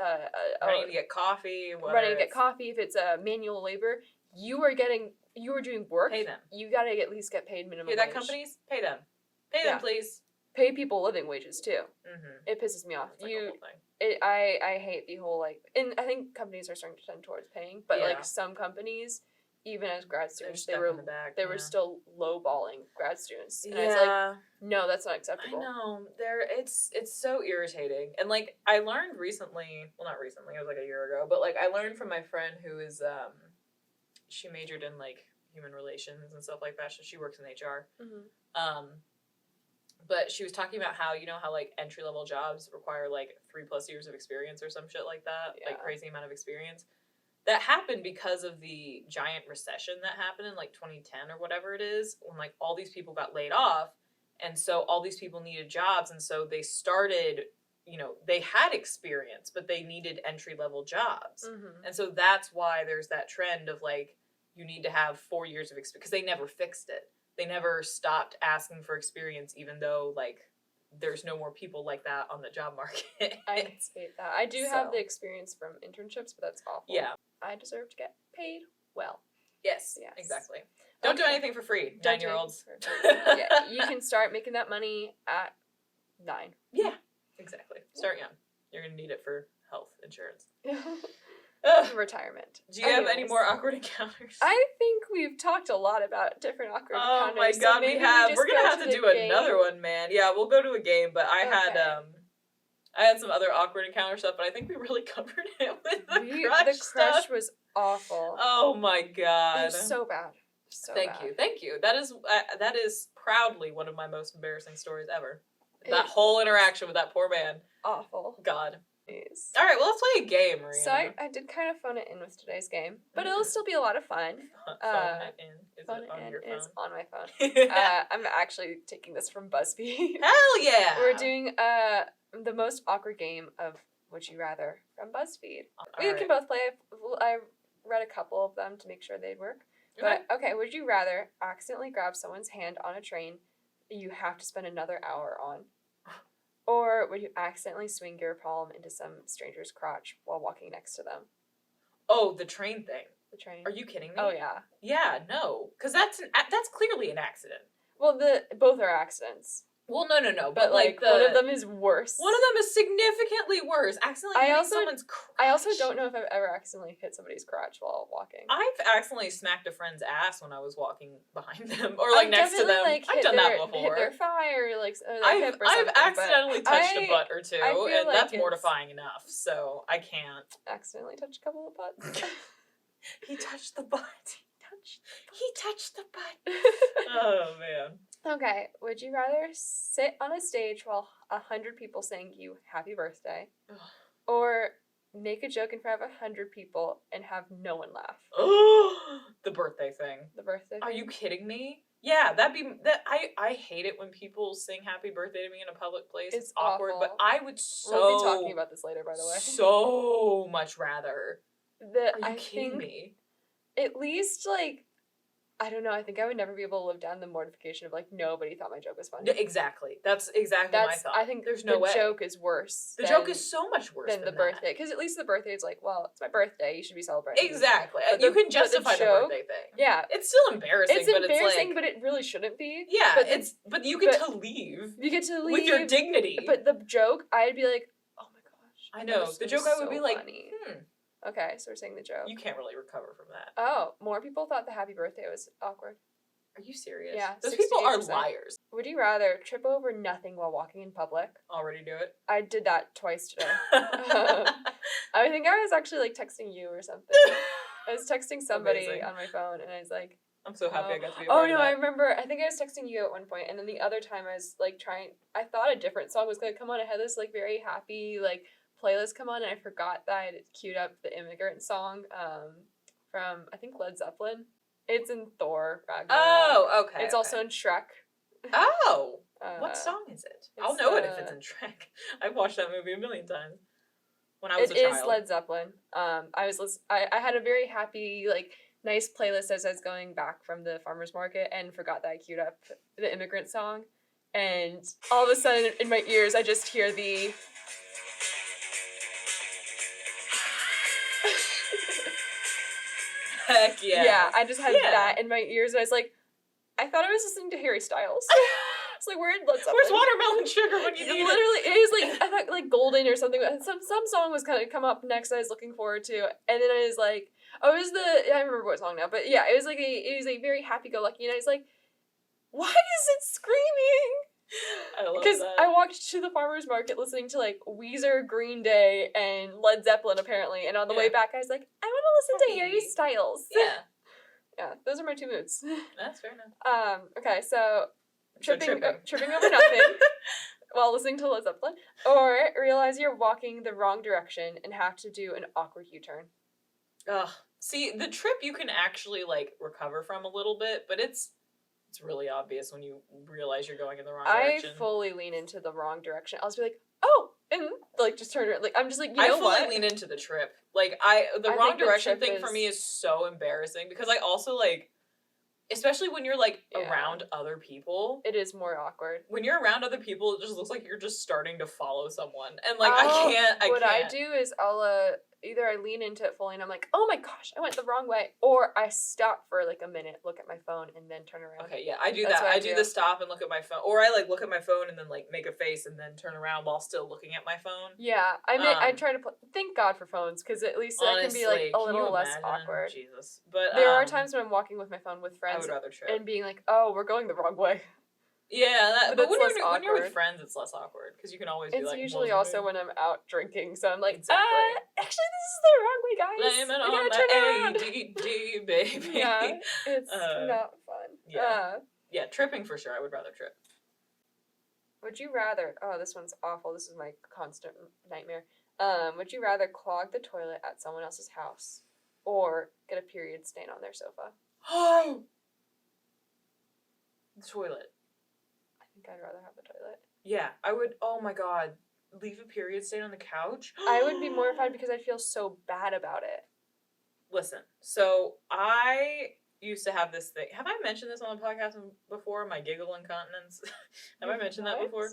running to get coffee, if it's a manual labor. You are doing work. Pay them. You gotta at least get paid minimum wage. Hear that, companies? Pay them. Pay them, please. Pay people living wages too. Mm-hmm. It pisses me off. It's like a whole thing. I hate the whole and I think companies are starting to tend towards paying, but like some companies, even as grad students, they were still lowballing grad students. And I was like, no, that's not acceptable. I know. It's so irritating. And like I learned recently, well not recently, it was like a year ago, but like I learned from my friend who is she majored in like human relations and stuff like that. So she works in HR. Mm-hmm. But she was talking about how, you know, how like entry level jobs require like 3+ years of experience or some shit like that, like crazy amount of experience. That happened because of the giant recession that happened in like 2010 or whatever it is, when like all these people got laid off, and so all these people needed jobs, and so they started, you know, they had experience, but they needed entry level jobs, and so that's why there's that trend of like you need to have 4 years of experience, because they never fixed it. They never stopped asking for experience, even though, like, there's no more people like that on the job market. I hate that. I do have the experience from internships, but that's awful. Yeah. I deserve to get paid well. Yes. Exactly. Don't do anything for free, 9-year-olds. Yeah, you can start making that money at 9. Yeah, exactly. Start young. You're going to need it for health insurance. Retirement. Do you have any more awkward encounters? I think we've talked a lot about different awkward encounters. Oh my god, so we have. We're gonna have to do game. another one, man. Yeah, we'll go to a game. But I had some other awkward encounter stuff, but I think we really covered it with the crush. The crush was awful. Oh my god, it was so bad. Thank you. That is proudly one of my most embarrassing stories ever. That whole interaction with that poor man. Awful. God. Jeez. All right, well, let's play a game, Marina. So I did kind of phone it in with today's game, but it'll still be a lot of fun. Phone it in. Is phone it on your phone? is on my phone. I'm actually taking this from BuzzFeed. Hell yeah! We're doing the most awkward game of Would You Rather from BuzzFeed. We can both play. I read a couple of them to make sure they'd work. But okay, would you rather accidentally grab someone's hand on a train you have to spend another hour on? Or would you accidentally swing your palm into some stranger's crotch while walking next to them? Oh, the train thing. The train. Are you kidding me? Oh, yeah. Yeah, no. Because that's clearly an accident. Well, both are accidents. Well, no. But like one of them is worse. One of them is significantly worse. Accidentally hitting someone's crotch. I also don't know if I've ever accidentally hit somebody's crotch while walking. I've accidentally smacked a friend's ass when I was walking behind them or like next to them. Like, I've done that before. Hit their thigh or like I've accidentally touched a butt or two, and like that's mortifying enough. So I can't accidentally touch a couple of butts. He touched the butt. He touched the butt. Oh man. Okay, would you rather sit on a stage while 100 people sing you happy birthday, or make a joke in front of 100 people and have no one laugh? The birthday thing. The birthday thing? Are you kidding me? Yeah, I hate it when people sing happy birthday to me in a public place. It's awkward, awful. but I would We'll be talking about this later, by the way. So much rather. Are you kidding me? At least, like, I don't know, I think I would never be able to live down the mortification of, like, nobody thought my joke was funny. Exactly. That's exactly my thought. I think there's no way. The joke is worse. The joke is so much worse than the birthday. Because at least the birthday is like, well, it's my birthday, you should be celebrating. Exactly. You can justify the birthday thing. Yeah. It's still embarrassing, but it's like... but it really shouldn't be. Yeah, but you get to leave. You get to leave. With your dignity. But the joke, I'd be like, oh my gosh. I know. The joke I would be like, Okay, so we're saying the joke. You can't really recover from that. Oh, more people thought the happy birthday was awkward. Are you serious? Yeah. Those people are liars. Would you rather trip over nothing while walking in public? Already do it? I did that twice today. I think I was actually like texting you or something. I was texting somebody on my phone and I was like, I'm so happy I got to be Oh no, I remember. I think I was texting you at one point, and then the other time I was like I thought a different song was gonna come on. I had this like very happy like playlist come on, and I forgot that I had queued up the Immigrant song from I think Led Zeppelin. It's in Thor Ragnarok. Oh, okay. It's also in Shrek. Oh, what song is it? I'll know it if it's in Shrek. I've watched that movie a million times when I was a child. It is Led Zeppelin. I had a very happy like nice playlist as I was going back from the farmer's market and forgot that I queued up the Immigrant song, and all of a sudden in my ears I just hear the Heck yeah. Yeah, I just had that in my ears, and I was like, I thought I was listening to Harry Styles. It's like, where's Watermelon Sugar when you need it? Literally, it was like, I thought like Golden or something. Some song was kind of come up next I was looking forward to, and then I was like, I remember what song now, but yeah, it was a very happy-go-lucky, and I was like, why is it screaming? I love that. Because I walked to the farmer's market listening to like Weezer, Green Day, and Led Zeppelin apparently, and on the way back I was like, I want to listen to Harry Styles. Yeah. those are my two moods. That's fair enough. Okay, so tripping tripping. over nothing while listening to Led Zeppelin, or realize you're walking the wrong direction and have to do an awkward U-turn. Ugh. See, the trip you can actually like recover from a little bit, but it's really obvious when you realize you're going in the wrong direction. I fully lean into the wrong direction. I'll just be like, oh, and like just turn it. Like I'm just like, I fully lean into the trip. Like the wrong direction thing for me is so embarrassing because I also like, especially when you're like around other people. It is more awkward. When you're around other people, it just looks like you're just starting to follow someone, and like I can't. What I do is I'll either I lean into it fully and I'm like, oh my gosh, I went the wrong way, or I stop for like a minute, look at my phone, and then turn around. Okay, yeah, I do that. I do the stop and look at my phone, or I like look at my phone and then like make a face and then turn around while still looking at my phone. Yeah, I try to thank God for phones because at least honestly, that can be like a little less awkward. Jesus, but there are times when I'm walking with my phone with friends. I would rather trip and being like, oh, we're going the wrong way. Yeah, but when you're with friends, it's less awkward because you can always be like. It's usually also when I'm out drinking, so I'm like, actually, this is the wrong way, guys. Blame it on the ADD, baby. Yeah, it's not fun. Yeah, tripping for sure. I would rather trip. Would you rather? Oh, this one's awful. This is my constant nightmare. Would you rather clog the toilet at someone else's house or get a period stain on their sofa? Oh, the toilet. I think I'd rather have the toilet. Yeah, I would. Oh my god, leave a period stain on the couch? I would be mortified because I'd feel so bad about it. Listen, so I used to have this thing. Have I mentioned this on the podcast before? My giggle incontinence. Have I mentioned that before?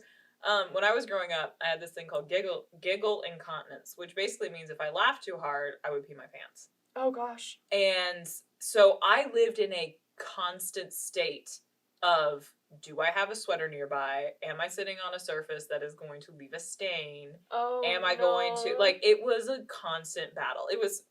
When I was growing up, I had this thing called giggle incontinence, which basically means if I laughed too hard, I would pee my pants. Oh gosh. And so I lived in a constant state of, do I have a sweater nearby? Am I sitting on a surface that is going to leave a stain? Oh, am I going to, like, it was a constant battle. It was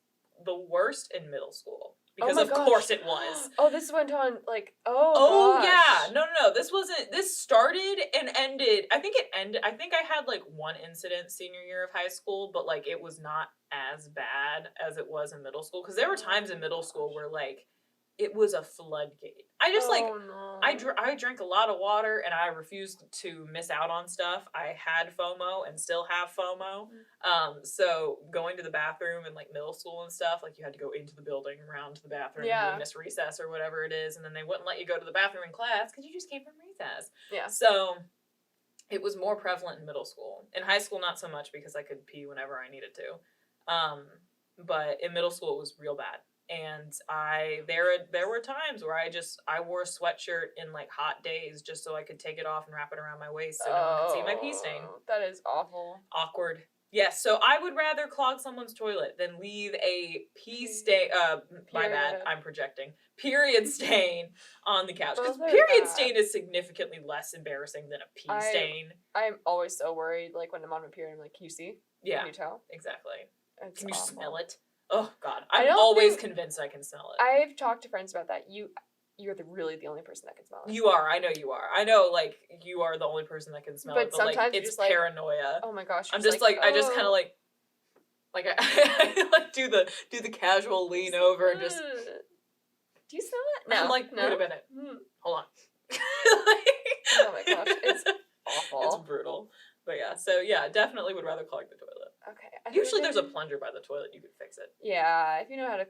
the worst in middle school. Because of course it was. Oh, this went on, like, gosh. Yeah. No. This started and ended. I think I had, like, one incident senior year of high school, but, like, it was not as bad as it was in middle school. Because there were times in middle school where, like, it was a floodgate. I just, I drank a lot of water and I refused to miss out on stuff. I had FOMO and still have FOMO. So going to the bathroom in, like, middle school and stuff, like, you had to go into the building, around to the bathroom, you miss recess or whatever it is, and then they wouldn't let you go to the bathroom in class because you just came from recess. Yeah. So it was more prevalent in middle school. In high school, not so much because I could pee whenever I needed to. But in middle school, it was real bad. And there were times where I wore a sweatshirt in, like, hot days just so I could take it off and wrap it around my waist so no one could see my pee stain. That is awful. Awkward. Yes, so I would rather clog someone's toilet than leave a pee stain, my bad, I'm projecting, period stain on the couch. Because period stain is significantly less embarrassing than a pee stain. I'm always so worried, like, when I'm on my period, I'm like, can you see? Yeah. Can you tell? Exactly. It's can you awful. smell it? Oh, God. I'm always convinced I can smell it. I've talked to friends about that. You're really the only person that can smell it. You are. I know you are. I know, like, you are the only person that can smell it. But sometimes like, it's just paranoia. Oh my gosh. I'm just like, I just kind of like I like do the casual lean over and just. Do you smell it? No. I'm like, wait a minute. Hold on. Oh my gosh. It's awful. It's brutal. But yeah, so yeah, definitely would rather clog the toilet. Okay. Usually there's a plunger by the toilet. You could fix it. Yeah, if you know how to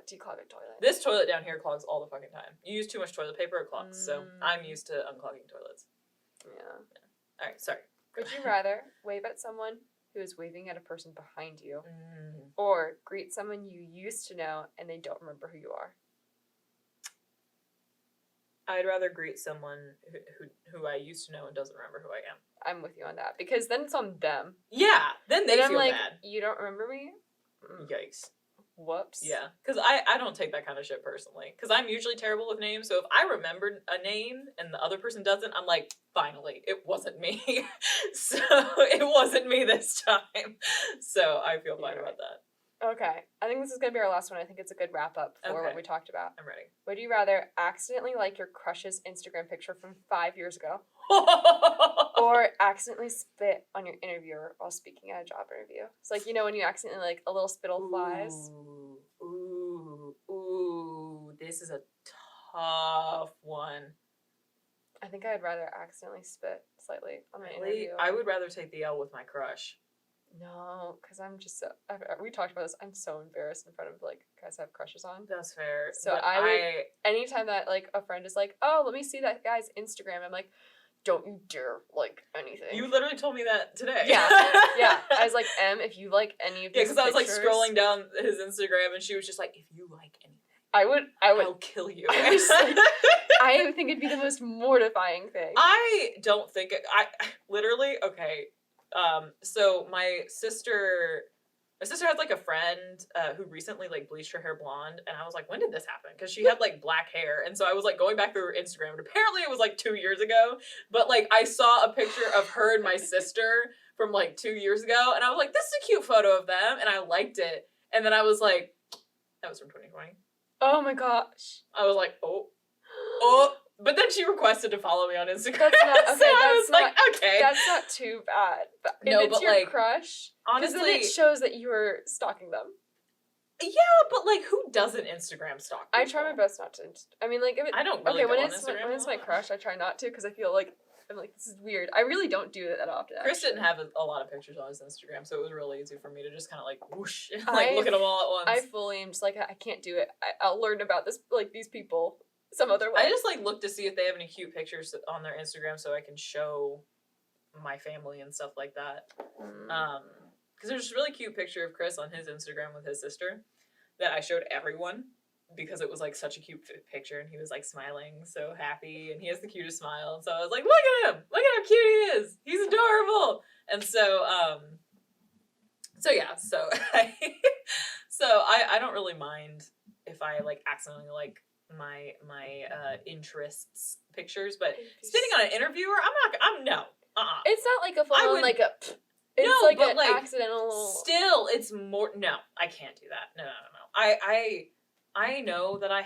declog a toilet. This toilet down here clogs all the fucking time. You use too much toilet paper, it clogs. So I'm used to unclogging toilets. Yeah. All right, sorry. Would you rather wave at someone who is waving at a person behind you or greet someone you used to know and they don't remember who you are? I'd rather greet someone who I used to know and doesn't remember who I am. I'm with you on that because then it's on them. Yeah, then they feel like, bad. You don't remember me? Yikes. Whoops. Yeah, because I don't take that kind of shit personally. Because I'm usually terrible with names, so if I remembered a name and the other person doesn't, I'm like, finally, it wasn't me. So it wasn't me this time. So I feel fine about that. Okay, I think this is going to be our last one. I think it's a good wrap-up for what we talked about. I'm ready. Would you rather accidentally like your crush's Instagram picture from 5 years ago or accidentally spit on your interviewer while speaking at a job interview? It's like, you know when you accidentally, like, a little spittle flies? Ooh, this is a tough one. I think I'd rather accidentally spit slightly on my Really? interview. I would rather take the L with my crush. No, because I'm just so. We talked about this. I'm so embarrassed in front of like guys I have crushes on. That's fair. So but I would. Anytime that like a friend is like, "Oh, let me see that guy's Instagram," I'm like, "Don't you dare like anything." You literally told me that today. Yeah, yeah. I was like, if you like any of these because I was like pictures-" scrolling down his Instagram and she was just like, if you like anything, I would. I'll kill you. I was like, I think it'd be the most mortifying thing. I don't think it. I literally okay. So my sister had like a friend who recently like bleached her hair blonde, and I was like, when did this happen? Because she had like black hair, and so I was like going back through her Instagram, and apparently it was like 2 years ago. But like I saw a picture of her and my sister from like 2 years ago, and I was like, this is a cute photo of them, and I liked it. And then I was like, that was from 2020. Oh my gosh. I was like, oh. But then she requested to follow me on Instagram. That's not okay. So I was like, okay. That's not too bad. But if No, it's but, your like, crush, honestly, then it shows that you were stalking them. Yeah, but like, who doesn't Instagram stalk people? I try my best not to. I mean, like, if it, I don't really okay, when go on it's Instagram when it's a my lot. crush, I try not to because I feel like I'm like, this is weird. I really don't do it that often. Chris actually. didn't have a lot of pictures on his Instagram, so it was really easy for me to just kind of like whoosh, and, like look at them all at I once. fully am just like, I can't do it. I'll learn about this, like, these people some other way. I just like look to see if they have any cute pictures on their Instagram so I can show my family and stuff like that. Because there's a really cute picture of Chris on his Instagram with his sister that I showed everyone because it was like such a cute picture, and he was like smiling so happy, and he has the cutest smile. So I was like, look at him, look at how cute he is, he's adorable. And so yeah, so I don't really mind if I like accidentally like my interests pictures, but spitting on an interviewer, no. It's not like a full on like a. It's no, like but an like accidental. Still, it's more. No, I can't do that. No. I know that I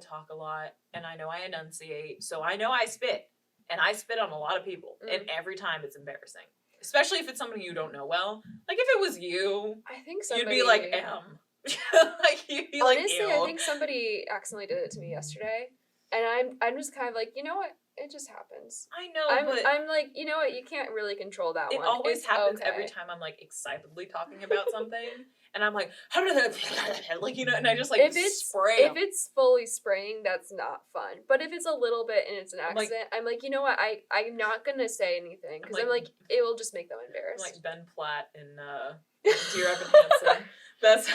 talk a lot, and I know I enunciate, so I know I spit, and I spit on a lot of people, and every time it's embarrassing, especially if it's somebody you don't know well. Like if it was you, I think somebody, you'd be like, like you'd be honestly, like, ew. I think somebody accidentally did it to me yesterday, and I'm just kind of like, you know what? It just happens. I know, but I'm like, you know what? You can't really control that one. It always happens okay. every time I'm like excitedly talking about something, and I'm like, like, you know, and I just like spray. If it's fully spraying, that's not fun. But if it's a little bit and it's an accident, I'm like, you know what? I'm not gonna say anything because I'm like, it will just make them embarrassed. I'm like Ben Platt in Dear Evan Hansen. That's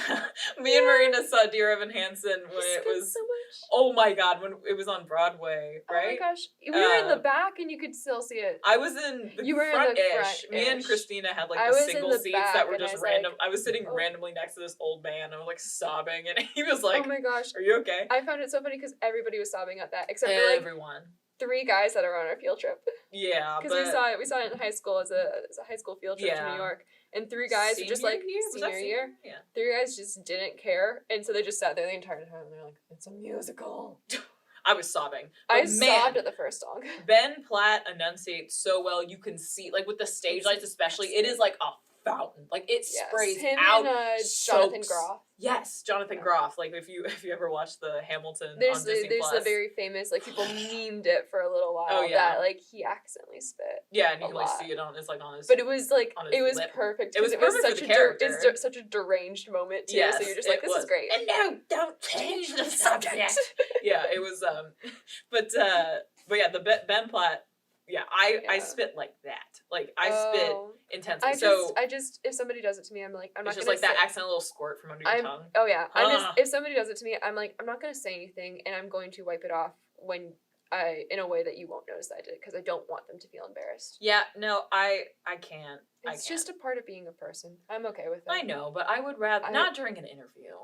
me and Marina saw Dear Evan Hansen when it was so much. Oh my god, when it was on Broadway, right? Oh my gosh, we were in the back and you could still see it. I was in the front-ish. Me and Christina had like the single seats that were just random. I was sitting randomly next to this old man. I was like sobbing, and he was like, "Oh my gosh, are you okay?" I found it so funny because everybody was sobbing at that, except for like everyone. 3 guys that are on our field trip. Yeah, because we saw it in high school as a high school field trip to New York, and 3 guys were just like senior year. Yeah, 3 guys just didn't care, and so they just sat there the entire time. And they're like, "It's a musical." I was sobbing. I sobbed at the first song. Ben Platt enunciates so well. You can see, like with the stage lights, especially, it is like a fountain. Like it sprays out. And, Jonathan Groff. Yes, Jonathan Groff. Like if you ever watched the Hamilton on Disney there's Plus. the very famous, like people memed it for a little while. Oh yeah, that like he accidentally spit. Yeah, and you can like see it on. It's like on his. But it was like it was lip. perfect. It was perfect for the character. It's such a deranged moment too. Yes, so you're just like, this is great. And no, don't change the subject. Yeah, it was. But yeah, the Ben Platt. Yeah, I spit like that. Like I spit intensely. I just if somebody does it to me, I'm like, I'm not. It's just like that accidental little squirt from under your tongue. Oh yeah, I'm just if somebody does it to me, I'm like, I'm not gonna say anything, and I'm going to wipe it off in a way that you won't notice that I did it, because I don't want them to feel embarrassed. Yeah, no, I can't. It's just a part of being a person. I'm okay with it. I know, but I would rather not during an interview.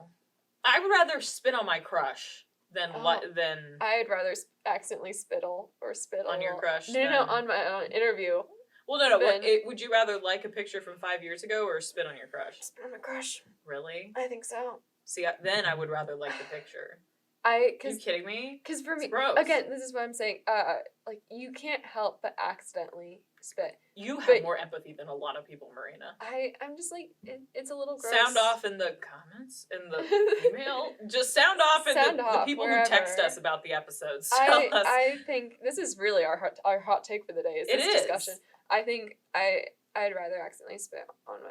I would rather spit on my crush than I'd rather accidentally spittle on your crush. No, on my interview. Well, no. Would you rather like a picture from 5 years ago or spit on your crush? Spit on my crush. Really? I think so. See, then I would rather like the picture. Are you kidding me? Because for me, gross. again, this is what I'm saying. Like you can't help but accidentally spit. You have but more empathy than a lot of people, Marina. I'm just like it's a little gross. Sound off in the comments, in the email. Just sound off in the people wherever. who text us about the episodes. Tell us. I think this is really our hot take for the day. Is this discussion? I think I'd rather accidentally spit on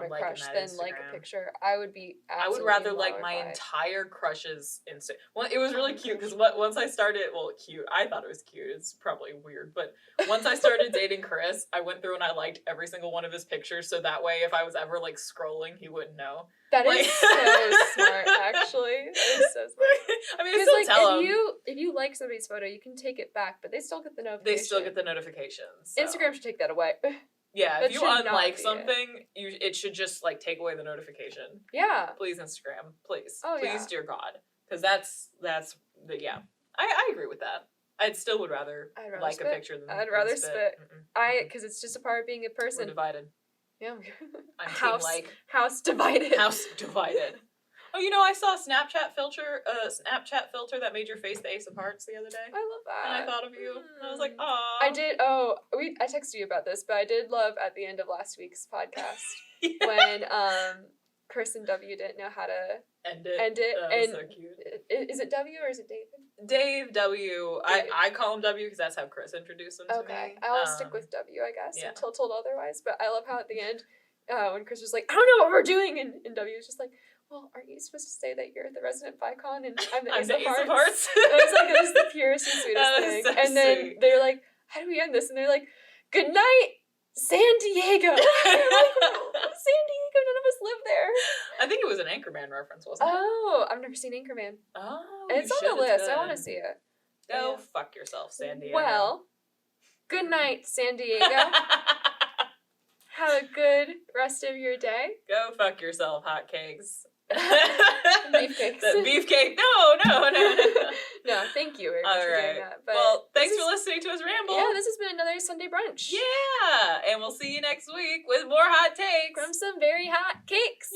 my crush than like a picture. I would be absolutely I would rather like mortified. my entire crush's Insta. Well, it was really cute because once I started, cute. I thought it was cute. It's probably weird, but once I started dating Chris, I went through and I liked every single one of his pictures, so that way, if I was ever like scrolling, he wouldn't know. That is so smart, actually. That is so smart. I mean, I still like, tell him. If you like somebody's photo, you can take it back, but they still get the notification. They still get the notifications. So. Instagram should take that away. Yeah, that if you unlike something, it should just like take away the notification. Yeah. Please, Instagram. Please. Oh, please, dear God. Because that's yeah. I agree with that. I still would rather like spit. a picture than I'd rather spit. Because it's just a part of being a person. We're divided. Yeah. I'm house divided. House divided. Oh, you know, I saw a Snapchat filter that made your face the ace of hearts the other day. I love that. And I thought of you. And I was like, aw. I did. I texted you about this, but I did love at the end of last week's podcast yeah. when Chris and W didn't know how to end it. That was so cute. Is it W or is it David? Dave W. I call him W because that's how Chris introduced him to me. Okay, I'll stick with W, I guess, yeah. until told otherwise. But I love how at the end, when Chris was like, I don't know what we're doing, and W was just like, well, aren't you supposed to say that you're the resident Vicon and I'm the Ace of Hearts? I was like, that was the purest and sweetest thing. So and then sweet. they're like, how do we end this? And they're like, good night, San Diego. We're like, San Diego, none of us live there. I think it was an Anchorman reference, wasn't it? Oh, I've never seen Anchorman. Oh, it's on the list. I want to see it. Go fuck yourself, San Diego. Well, good night, San Diego. Have a good rest of your day. Go fuck yourself, hotcakes. Beefcakes. Beefcake. No. No, thank you. All for right. doing that. But well, thanks for listening to us ramble. Yeah, this has been another Sunday brunch. Yeah, and we'll see you next week with more hot takes From some very hot cakes.